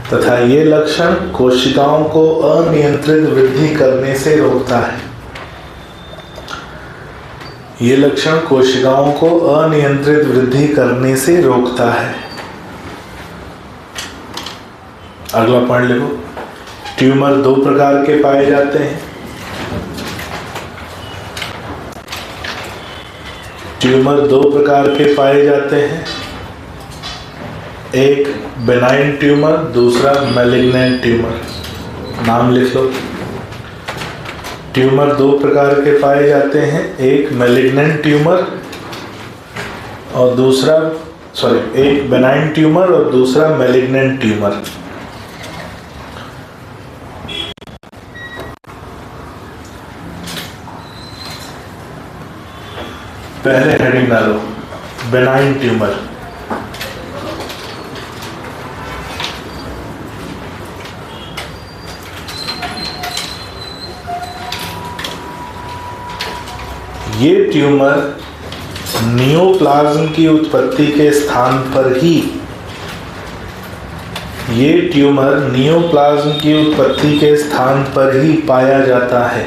[SPEAKER 1] तथा ये लक्षण कोशिकाओं को अनियंत्रित वृद्धि करने से रोकता है। ये लक्षण कोशिकाओं को अनियंत्रित वृद्धि करने से रोकता है। अगला पॉइंट लिखो। ट्यूमर 2 प्रकार के पाए जाते हैं। ट्यूमर 2 प्रकार के पाए जाते हैं। एक बेनाइन ट्यूमर, दूसरा मैलिग्नेंट ट्यूमर। नाम लिख लो। ट्यूमर 2 प्रकार के पाए जाते हैं, एक मैलिग्नेंट ट्यूमर और दूसरा एक बेनाइन ट्यूमर और दूसरा मैलिग्नेंट ट्यूमर। पहले हेडिंग डालो, बेनाइन ट्यूमर। ये ट्यूमर नियोप्लाज्म की उत्पत्ति के स्थान पर ही पाया जाता है।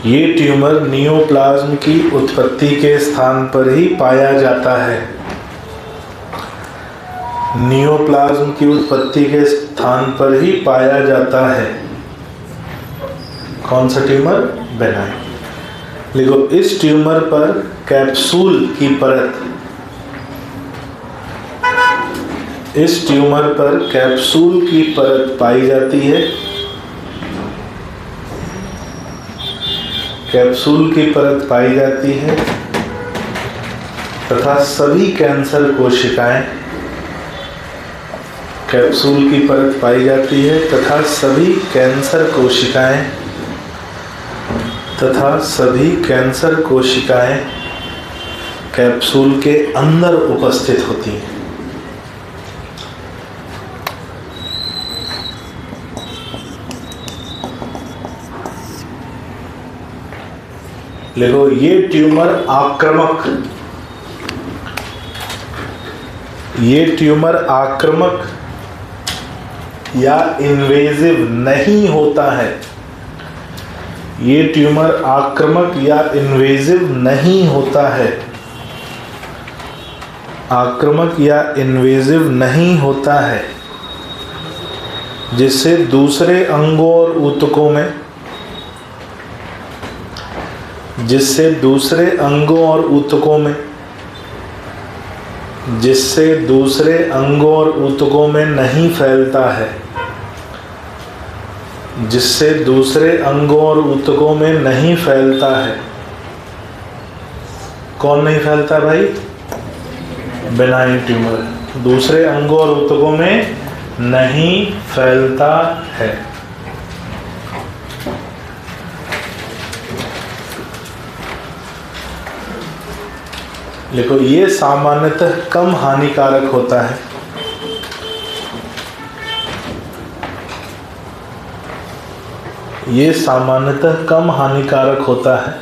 [SPEAKER 1] ये ट्यूमर नियोप्लाज्म की उत्पत्ति के स्थान पर ही पाया जाता है। नियोप्लाज्म की उत्पत्ति के स्थान पर ही पाया जाता है। कौन सा ट्यूमर? बेनाइन। लिखो, इस ट्यूमर पर कैप्सूल की परत, इस ट्यूमर पर कैप्सूल की परत पाई जाती है। कैप्सूल की परत पाई जाती है तथा सभी कैंसर कोशिकाएं, कैप्सूल की परत पाई जाती है तथा सभी कैंसर कोशिकाएं कैप्सूल के अंदर उपस्थित होती हैं। देखो, ये ट्यूमर आक्रामक या इन्वेजिव नहीं होता है। ये ट्यूमर आक्रामक या इन्वेजिव नहीं होता है। आक्रामक या इन्वेजिव नहीं होता है, जिससे दूसरे अंगों और ऊतकों में जिससे दूसरे अंगों और ऊतकों में नहीं फैलता है। जिससे दूसरे अंगों और ऊतकों में नहीं फैलता है। कौन नहीं फैलता भाई? बेनाइन ट्यूमर दूसरे अंगों और ऊतकों में नहीं फैलता है। देखो, ये सामान्यतः कम हानिकारक होता है। ये सामान्यतः कम हानिकारक होता है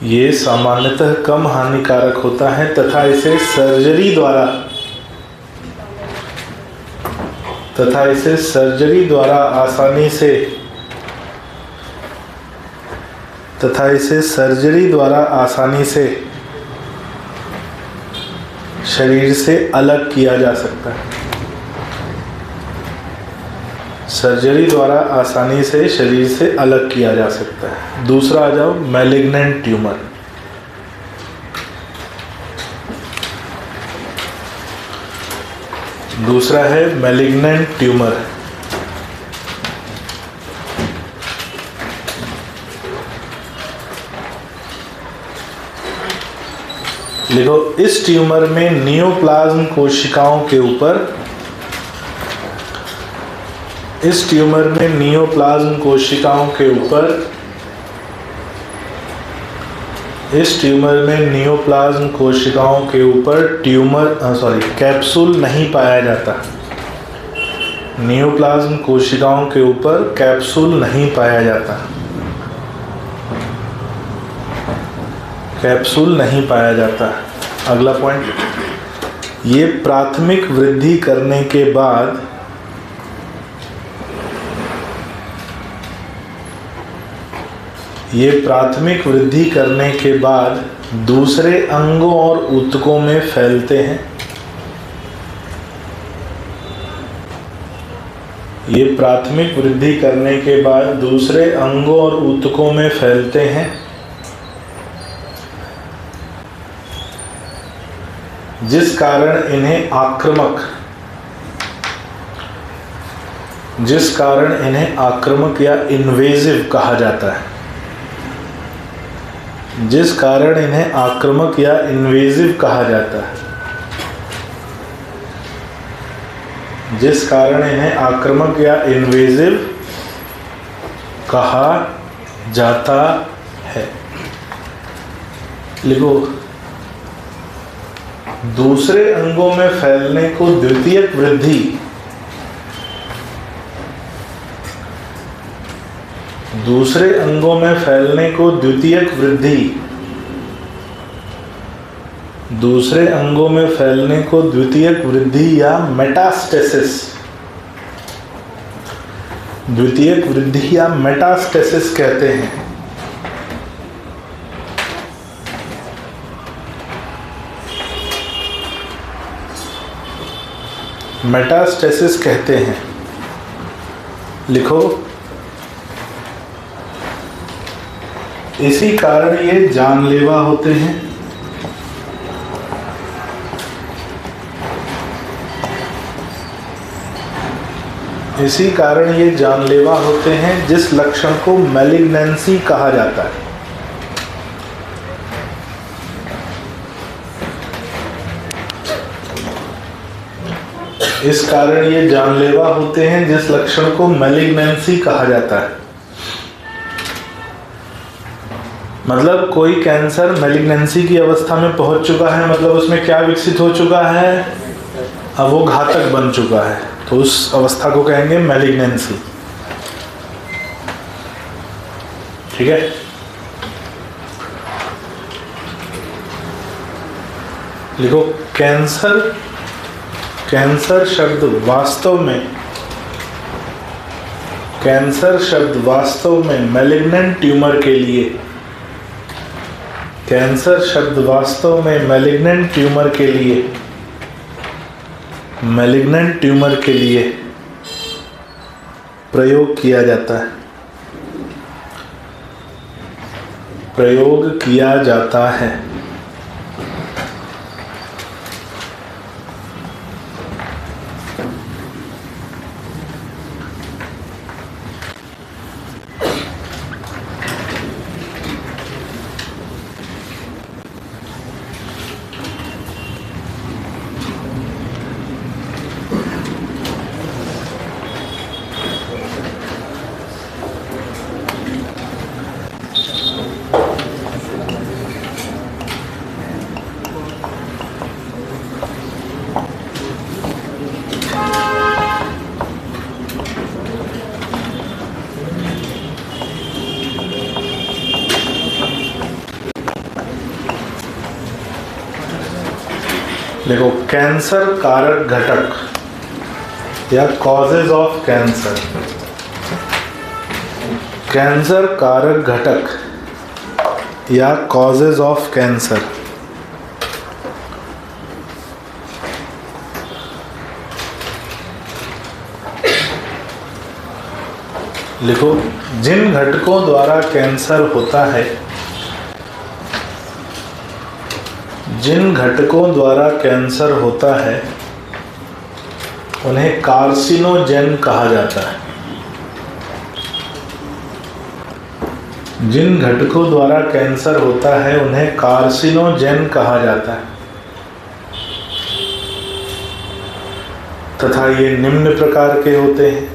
[SPEAKER 1] ये सामान्यतः कम हानिकारक होता है तथा इसे सर्जरी द्वारा आसानी से शरीर से अलग किया जा सकता है। सर्जरी द्वारा आसानी से शरीर से अलग किया जा सकता है। दूसरा आ जाओ, मैलिग्नेंट ट्यूमर। दूसरा है मैलिग्नेंट ट्यूमर। लिखो, इस ट्यूमर में नियोप्लाज्म कोशिकाओं के ऊपर कैप्सूल नहीं पाया जाता। नियोप्लाज्म कोशिकाओं के ऊपर कैप्सूल नहीं पाया जाता। कैप्सूल नहीं पाया जाता। अगला पॉइंट, ये प्राथमिक वृद्धि करने के बाद दूसरे अंगों और ऊतकों में फैलते हैं। ये प्राथमिक वृद्धि करने के बाद दूसरे अंगों और ऊतकों में फैलते हैं, जिस कारण इन्हें आक्रामक या इन्वेजिव कहा जाता है। लिखो, दूसरे अंगों में फैलने को द्वितीयक वृद्धि या मेटास्टेसिस कहते हैं। मेटास्टेसिस कहते हैं। लिखो, इसी कारण ये जानलेवा होते हैं। जिस लक्षण को मैलिग्नेंसी कहा जाता है। इस कारण ये जानलेवा होते हैं जिस लक्षण को मैलिग्नेंसी कहा जाता है। मतलब कोई कैंसर मैलिग्नेंसी की अवस्था में पहुंच चुका है, मतलब उसमें क्या विकसित हो चुका है, अब वो घातक बन चुका है, तो उस अवस्था को कहेंगे मैलिग्नेंसी। ठीक है। लिखो, कैंसर शब्द वास्तव में मैलिग्नेंट ट्यूमर के लिए प्रयोग किया जाता है। देखो, कैंसर कारक घटक या कॉजेज ऑफ कैंसर, कैंसर कारक घटक या कॉजेज ऑफ कैंसर। लिखो, जिन घटकों द्वारा कैंसर होता है, जिन घटकों द्वारा कैंसर होता है उन्हें कार्सिनोजेन कहा जाता है। जिन घटकों द्वारा कैंसर होता है उन्हें कार्सिनोजेन कहा जाता है तथा ये निम्न प्रकार के होते हैं।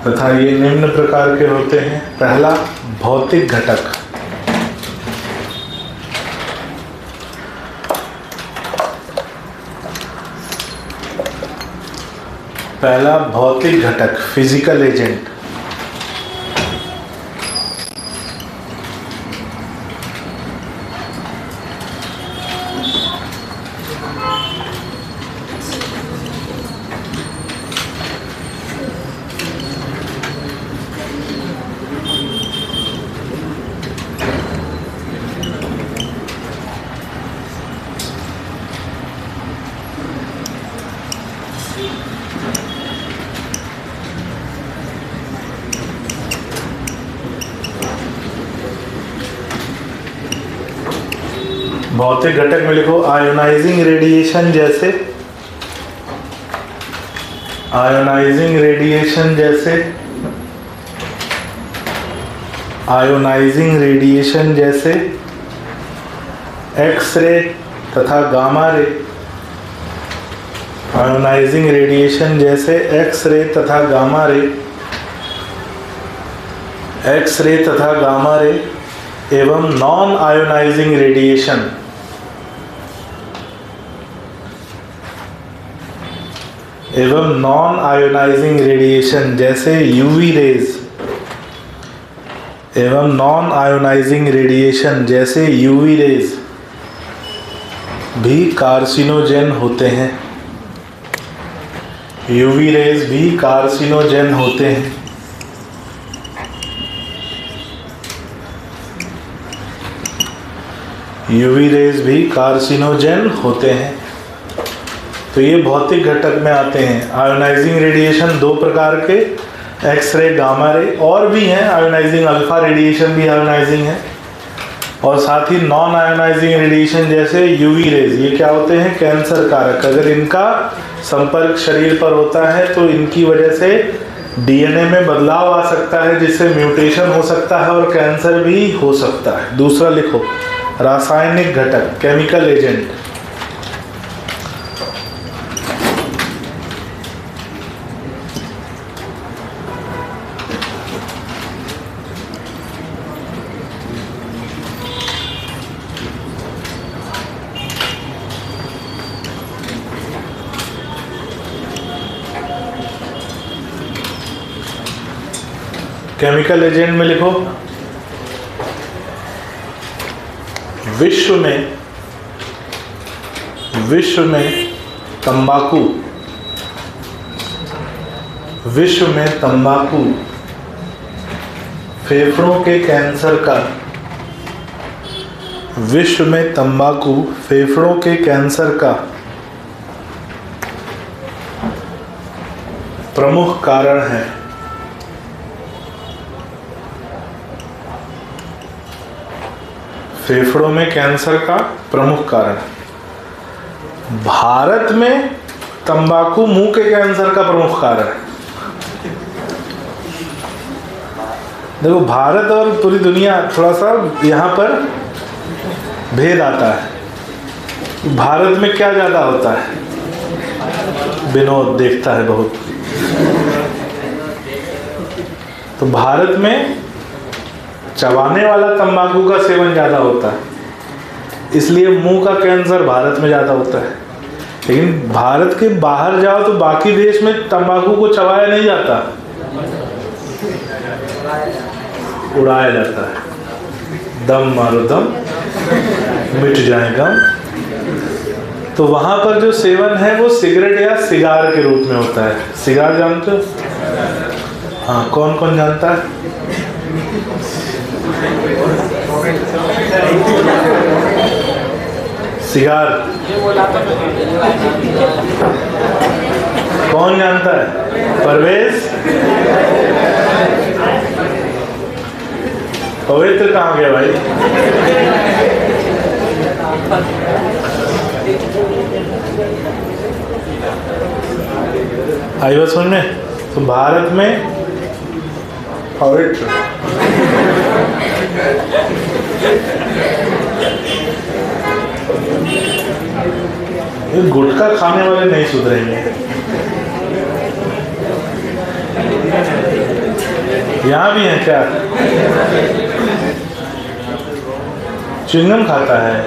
[SPEAKER 1] तथा ये निम्न प्रकार के होते हैं। पहला, भौतिक घटक। पहला भौतिक घटक, फिजिकल एजेंट। भौतिक घटक में लिखो, आयोनाइजिंग रेडिएशन जैसे, आयोनाइजिंग रेडिएशन जैसे, आयोनाइजिंग रेडिएशन जैसे एक्सरे तथा गामा रे, आयोनाइजिंग रेडिएशन जैसे एक्सरे तथा गामा रे, एक्सरे तथा गामा रे एवं नॉन आयोनाइजिंग रेडिएशन, एवं नॉन आयोनाइजिंग रेडिएशन जैसे यूवी रेज, एवं नॉन आयोनाइजिंग रेडिएशन जैसे यूवी रेज भी कार्सिनोजेन होते हैं। यूवी रेज भी कार्सिनोजेन होते हैं। यूवी रेज भी कार्सिनोजेन होते हैं। तो ये भौतिक घटक में आते हैं। आयोनाइजिंग रेडिएशन दो प्रकार के, एक्सरे, गामा रे, और भी हैं आयोनाइजिंग, अल्फा रेडिएशन भी आयोनाइजिंग है, और साथ ही नॉन आयोनाइजिंग रेडिएशन जैसे यूवी रेज। ये क्या होते हैं? कैंसर कारक। अगर इनका संपर्क शरीर पर होता है तो इनकी वजह से डीएनए में बदलाव आ सकता है, जिससे म्यूटेशन हो सकता है और कैंसर भी हो सकता है। दूसरा लिखो, रासायनिक घटक, केमिकल एजेंट। केमिकल एजेंट में लिखो, विश्व में तंबाकू, विश्व में तंबाकू फेफड़ों के कैंसर का, विश्व में तंबाकू फेफड़ों के कैंसर का प्रमुख कारण है। फेफड़ों में कैंसर का प्रमुख कारण। भारत में तंबाकू मुंह के कैंसर का प्रमुख कारण है। देखो, भारत और पूरी दुनिया, थोड़ा सा यहाँ पर भेद आता है। भारत में क्या ज्यादा होता है? विनोद देखता है बहुत। तो भारत में चबाने वाला तंबाकू का सेवन ज़्यादा होता है, इसलिए मुंह का कैंसर भारत में ज़्यादा होता है। लेकिन भारत के बाहर जाओ तो बाकी देश में तंबाकू को चबाया नहीं जाता, उड़ाया जाता है। दम मारो दम, मिट जाए गम। तो वहां पर जो सेवन है वो सिगरेट या सिगार के रूप में होता है। सिगार जानते हो? हाँ, कौन कौन जानता है? सिगार कौन जानता है? परवेज? पवित्र कहाँ गया भाई? आई बात समझ में? तो भारत में पवित्र ये गुटखा खाने वाले नहीं सुधरेंगे। यहाँ भी है क्या? च्युइंगम खाता है?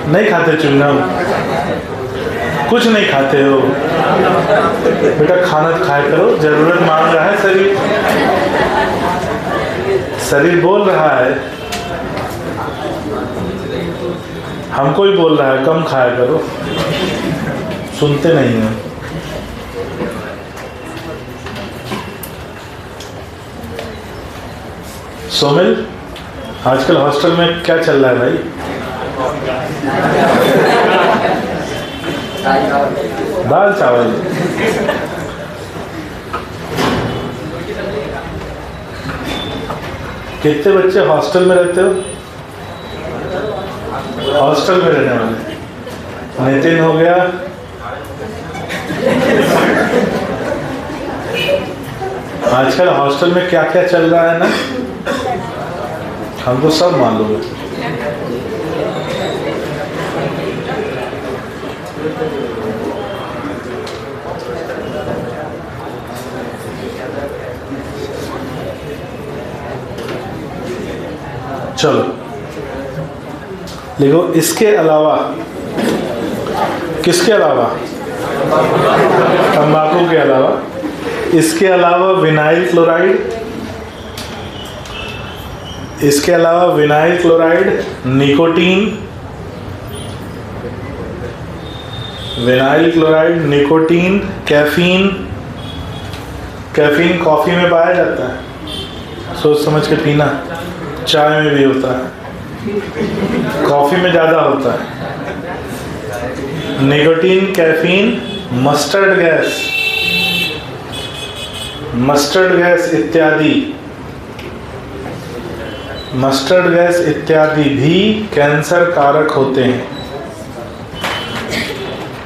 [SPEAKER 1] नहीं खाते च्युइंगम? कुछ नहीं खाते हो बेटा? खाना खाया करो, जरूरत मांग रहा है शरीर, शरीर बोल रहा है, हमको ही बोल रहा है कम खाया करो, सुनते नहीं हैं। सोमिल, आजकल हॉस्टल में क्या चल रहा है भाई? दाल चावल। कितने बच्चे हॉस्टल में रहते हो? हॉस्टल में रहने वाले नितिन हो गया, आजकल हॉस्टल में क्या क्या चल रहा है ना, हमको सब मालूम है। चलो लिखो, इसके अलावा, किसके अलावा? तंबाकू के अलावा, इसके अलावा विनाइल क्लोराइड, इसके अलावा vinyl chloride, nicotine, vinyl chloride, nicotine, caffeine. Caffeine coffee में पाया जाता है, सोच समझ के पीना। चाय में भी होता है, कॉफी में ज़्यादा होता है। Nicotine, caffeine, mustard gas, mustard gas इत्यादि, मस्टर्ड गैस इत्यादि भी कैंसर कारक होते हैं।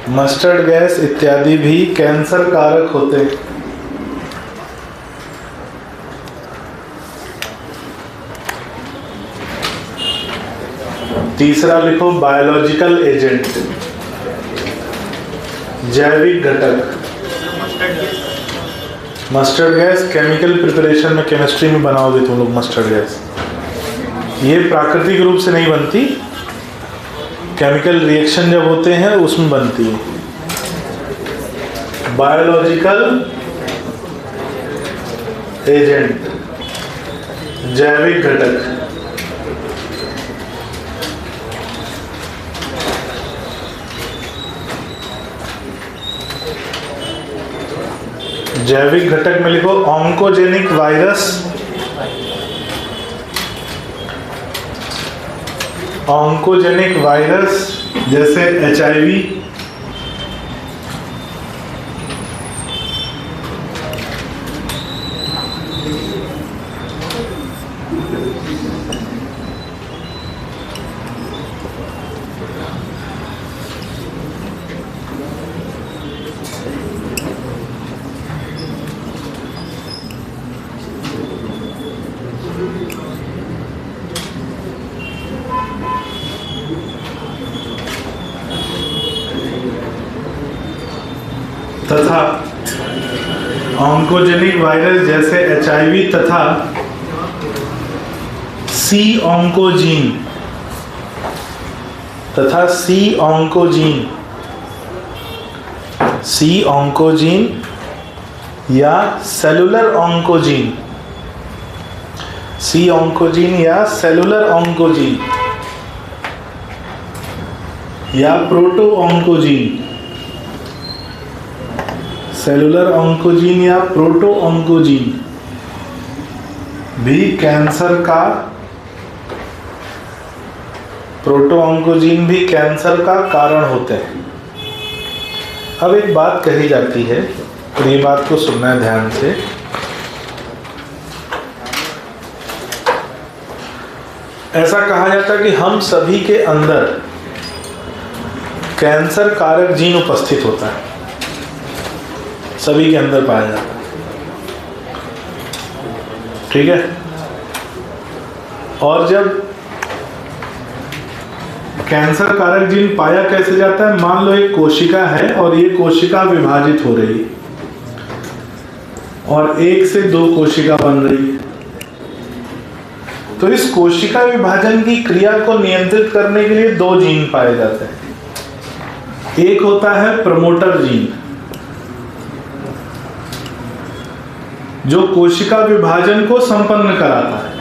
[SPEAKER 1] मस्टर्ड गैस इत्यादि भी कैंसर कारक होते हैं। तीसरा लिखो, बायोलॉजिकल एजेंट, जैविक घटक। मस्टर्ड गैस केमिकल प्रिपरेशन में, केमिस्ट्री में बनाओगे तुम लोग मस्टर्ड गैस। ये प्राकृतिक रूप से नहीं बनती, केमिकल रिएक्शन जब होते हैं उसमें बनती है। बायोलॉजिकल एजेंट, जैविक घटक। जैविक घटक में लिखो, ऑन्कोजेनिक वायरस, ऑन्कोजेनिक वायरस जैसे HIV, तथा ऑन्कोजेनिक वायरस जैसे HIV तथा C ऑन्कोजीन, तथा C ऑन्कोजीन, C ऑन्कोजीन या सेलुलर ऑन्कोजीन, सी ऑन्कोजीन या सेलुलर ऑन्कोजीन या प्रोटो ऑन्कोजीन, सेलुलर ऑन्कोजीन या प्रोटो ऑन्कोजीन भी कैंसर का, प्रोटो ऑन्कोजीन भी कैंसर का कारण होते हैं। अब एक बात कही जाती है और ये बात को सुनना है ध्यान से। ऐसा कहा जाता है कि हम सभी के अंदर कैंसर कारक जीन उपस्थित होता है, सभी के अंदर पाया जाता है, ठीक है। और जब कैंसर कारक जीन पाया कैसे जाता है, मान लो एक कोशिका है और ये कोशिका विभाजित हो रही है और 1 से 2 कोशिका बन रही है, तो इस कोशिका विभाजन की क्रिया को नियंत्रित करने के लिए 2 जीन पाए जाते हैं। एक होता है प्रमोटर जीन, जो कोशिका विभाजन को संपन्न कराता है,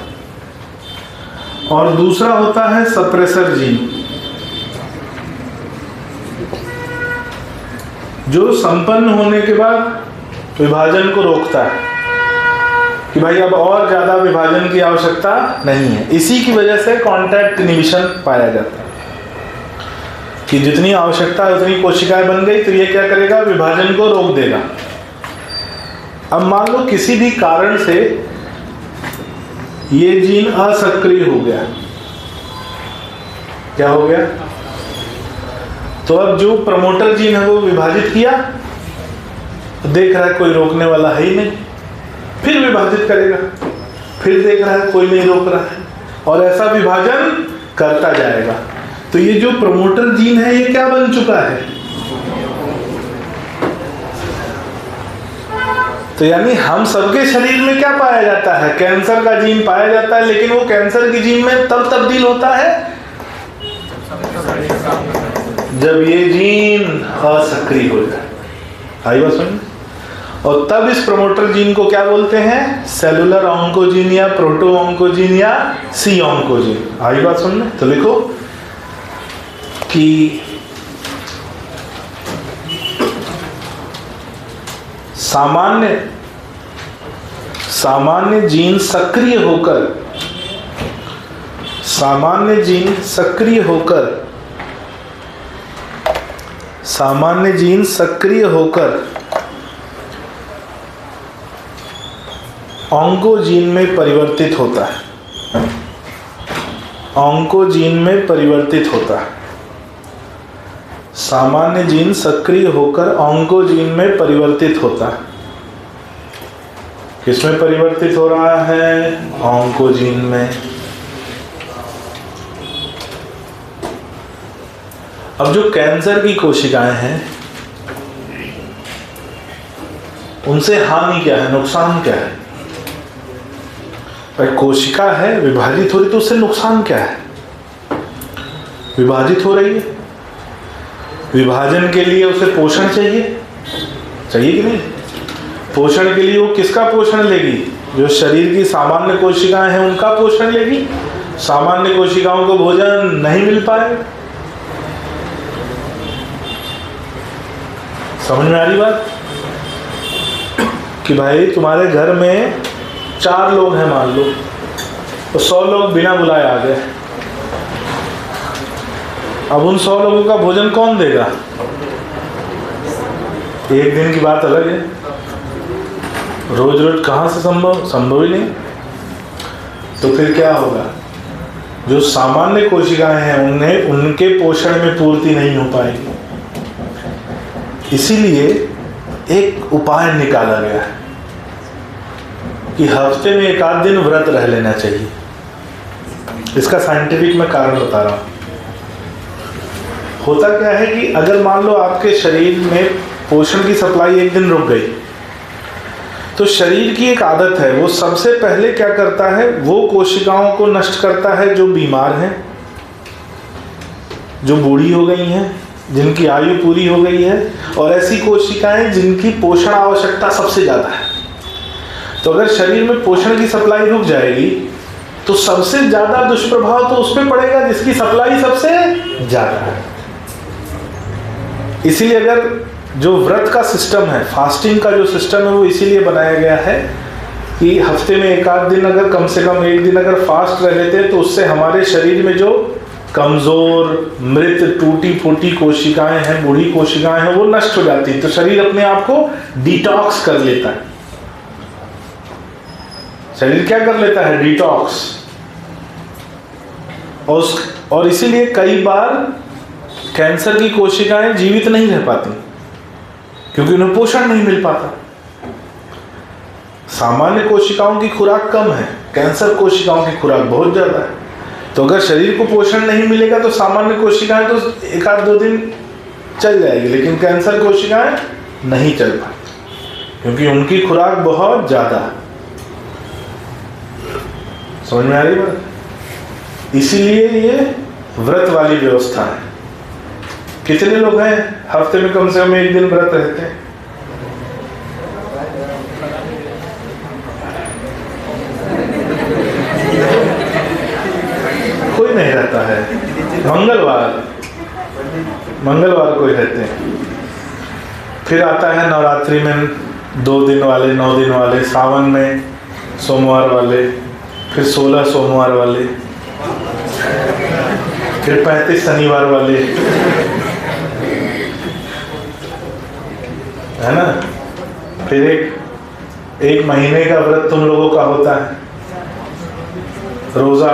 [SPEAKER 1] और दूसरा होता है सप्रेसर जीन, जो संपन्न होने के बाद विभाजन को रोकता है कि भाई अब और ज्यादा विभाजन की आवश्यकता नहीं है। इसी की वजह से कॉन्टैक्ट इनहिबिशन पाया जाता है कि जितनी आवश्यकता है उतनी कोशिकाएं बन गई, तो ये क्या करेगा, विभाजन को रोक देगा। अब मान लो किसी भी कारण से ये जीन असक्रिय हो गया, क्या हो गया, तो अब जो प्रमोटर जीन है वो विभाजित किया, देख रहा है कोई रोकने वाला है ही नहीं, फिर विभाजित करेगा, फिर देख रहा है कोई नहीं रोक रहा है, और ऐसा विभाजन करता जाएगा। तो ये जो प्रमोटर जीन है ये क्या बन चुका है, तो यानी हम सबके शरीर में क्या पाया जाता है, कैंसर का जीन पाया जाता है, लेकिन वो कैंसर की जीन में तब तब्दील होता है जब ये जीन असक्रिय हो जाए। आई बात समझ? और तब इस प्रमोटर जीन को क्या बोलते हैं, सेलुलर ऑन्कोजीन या प्रोटो ऑन्कोजीन या सी ऑन्कोजीन। आई बात समझ? तो लिखो कि सामान्य जीन सक्रिय होकर ऑन्कोजीन में परिवर्तित होता है, ऑन्कोजीन में परिवर्तित होता है। सामान्य जीन सक्रिय होकर ऑन्कोजीन में परिवर्तित होता है। किसमें परिवर्तित हो रहा है, ऑन्कोजीन में। अब जो कैंसर की कोशिकाएं हैं उनसे हानि क्या है, नुकसान क्या है? भाई कोशिका है विभाजित हो रही, तो उससे नुकसान क्या है, विभाजित हो रही है, विभाजन के लिए उसे पोषण चाहिए कि नहीं? पोषण के लिए वो किसका पोषण लेगी, जो शरीर की सामान्य कोशिकाएं हैं उनका पोषण लेगी। सामान्य कोशिकाओं को भोजन नहीं मिल पाएगा। समझ में आ रही बात कि भाई तुम्हारे घर में 4 लोग हैं मान लो, तो 100 लोग बिना बुलाए आ गए, अब उन 100 लोगों का भोजन कौन देगा? एक दिन की बात अलग है, रोज रोज कहाँ से संभव ही नहीं। तो फिर क्या होगा, जो सामान्य कोशिकाएं हैं उन्हें उनके पोषण में पूर्ति नहीं हो पाएगी। इसीलिए एक उपाय निकाला गया है कि हफ्ते में 1 आध दिन व्रत रह लेना चाहिए। इसका साइंटिफिक मैं कारण बता रहा हूँ। होता क्या है कि अगर मान लो आपके शरीर में पोषण की सप्लाई एक दिन रुक गई, तो शरीर की एक आदत है, वो सबसे पहले क्या करता है, वो कोशिकाओं को नष्ट करता है जो बीमार हैं, जो बूढ़ी हो गई हैं जिनकी आयु पूरी हो गई है, और ऐसी कोशिकाएं जिनकी पोषण आवश्यकता सबसे ज़्यादा है। तो अगर शरीर में पोषण की सप्लाई रुक जाएगी तो सबसे ज़्यादा दुष्प्रभाव तो उस पर पड़ेगा जिसकी सप्लाई सबसे ज़्यादा है। इसीलिए अगर जो व्रत का सिस्टम है, फास्टिंग का जो सिस्टम है, वो इसीलिए बनाया गया है कि हफ्ते में एक आध दिन, अगर कम से कम एक दिन अगर फास्ट रह लेते हैं तो उससे हमारे शरीर में जो कमजोर, मृत, टूटी फूटी कोशिकाएं हैं, बूढ़ी कोशिकाएं हैं, वो नष्ट हो जाती है। तो शरीर अपने आप को डिटॉक्स कर लेता है। शरीर क्या कर लेता है? डिटॉक्स। और इसीलिए कई बार कैंसर की कोशिकाएं जीवित नहीं रह पाती क्योंकि उन्हें पोषण नहीं मिल पाता। सामान्य कोशिकाओं की खुराक कम है, कैंसर कोशिकाओं की खुराक बहुत ज्यादा है। तो अगर शरीर को पोषण नहीं मिलेगा तो सामान्य कोशिकाएं तो एक आध दो दिन चल जाएगी, लेकिन कैंसर कोशिकाएं नहीं चल पाती क्योंकि उनकी खुराक बहुत ज्यादा है। समझ में आ रही बात? इसीलिए ये व्रत वाली व्यवस्था है। कितने लोग हैं हफ्ते में कम से कम एक दिन व्रत रहते हैं? कोई नहीं रहता है। मंगलवार कोई रहते हैं। फिर आता है नवरात्रि में 2 दिन वाले, 9 दिन वाले, सावन में सोमवार वाले, फिर 16 सोमवार वाले, फिर 35 शनिवार वाले, है ना। फिर एक महीने का व्रत तुम लोगों का होता है, रोजा,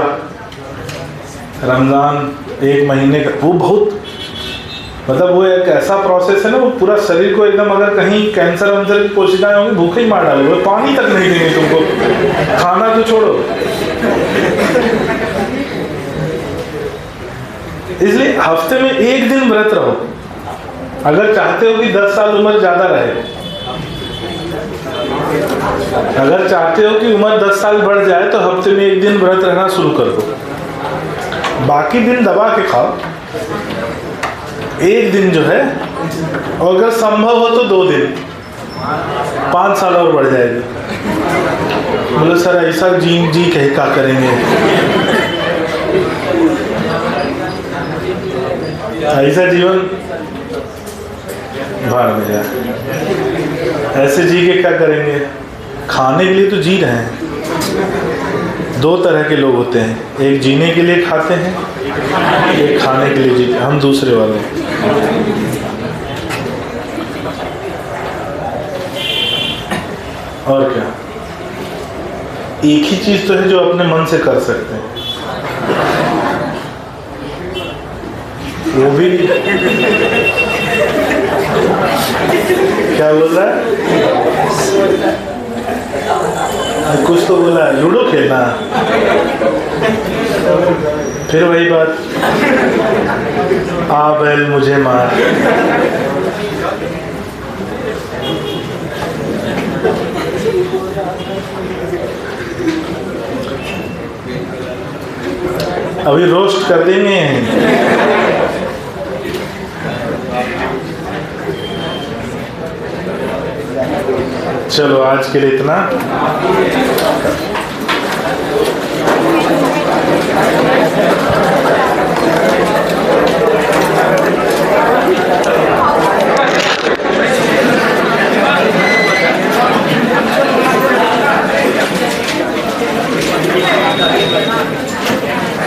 [SPEAKER 1] रमजान, 1 महीने का। वो बहुत मतलब वो एक ऐसा प्रोसेस है ना, वो पूरा शरीर को एकदम, अगर कहीं कैंसर वंसर की कोशिकाएं होंगी भूखे ही मार डालेंगे, वो पानी तक नहीं देंगे तुमको, खाना तो छोड़ो। इसलिए हफ्ते में एक दिन व्रत रहो। अगर चाहते हो कि 10 साल उम्र ज्यादा रहे, अगर चाहते हो कि उम्र 10 साल बढ़ जाए तो हफ्ते में एक दिन व्रत रहना शुरू कर दो। बाकी दिन दबा के खाओ, एक दिन जो है, और अगर संभव हो तो 2 दिन, 5 साल और बढ़ जाएगी। बोले सर ऐसा जी कहीं क्या करेंगे, ऐसा जीवन भाड़ में जाए। ऐसे जी के क्या करेंगे? खाने के लिए तो जी रहे हैं। 2 तरह के लोग होते हैं, एक जीने के लिए खाते हैं, एक खाने के लिए जीते। हम दूसरे वाले। और क्या, एक ही चीज तो है जो अपने मन से कर सकते हैं, वो भी क्या बोल रहा है? कुछ तो बोला है, लूडो खेलना। फिर वही बात, आ बैल मुझे मार। अभी रोस्ट कर देंगे। चलो आज के लिए इतना।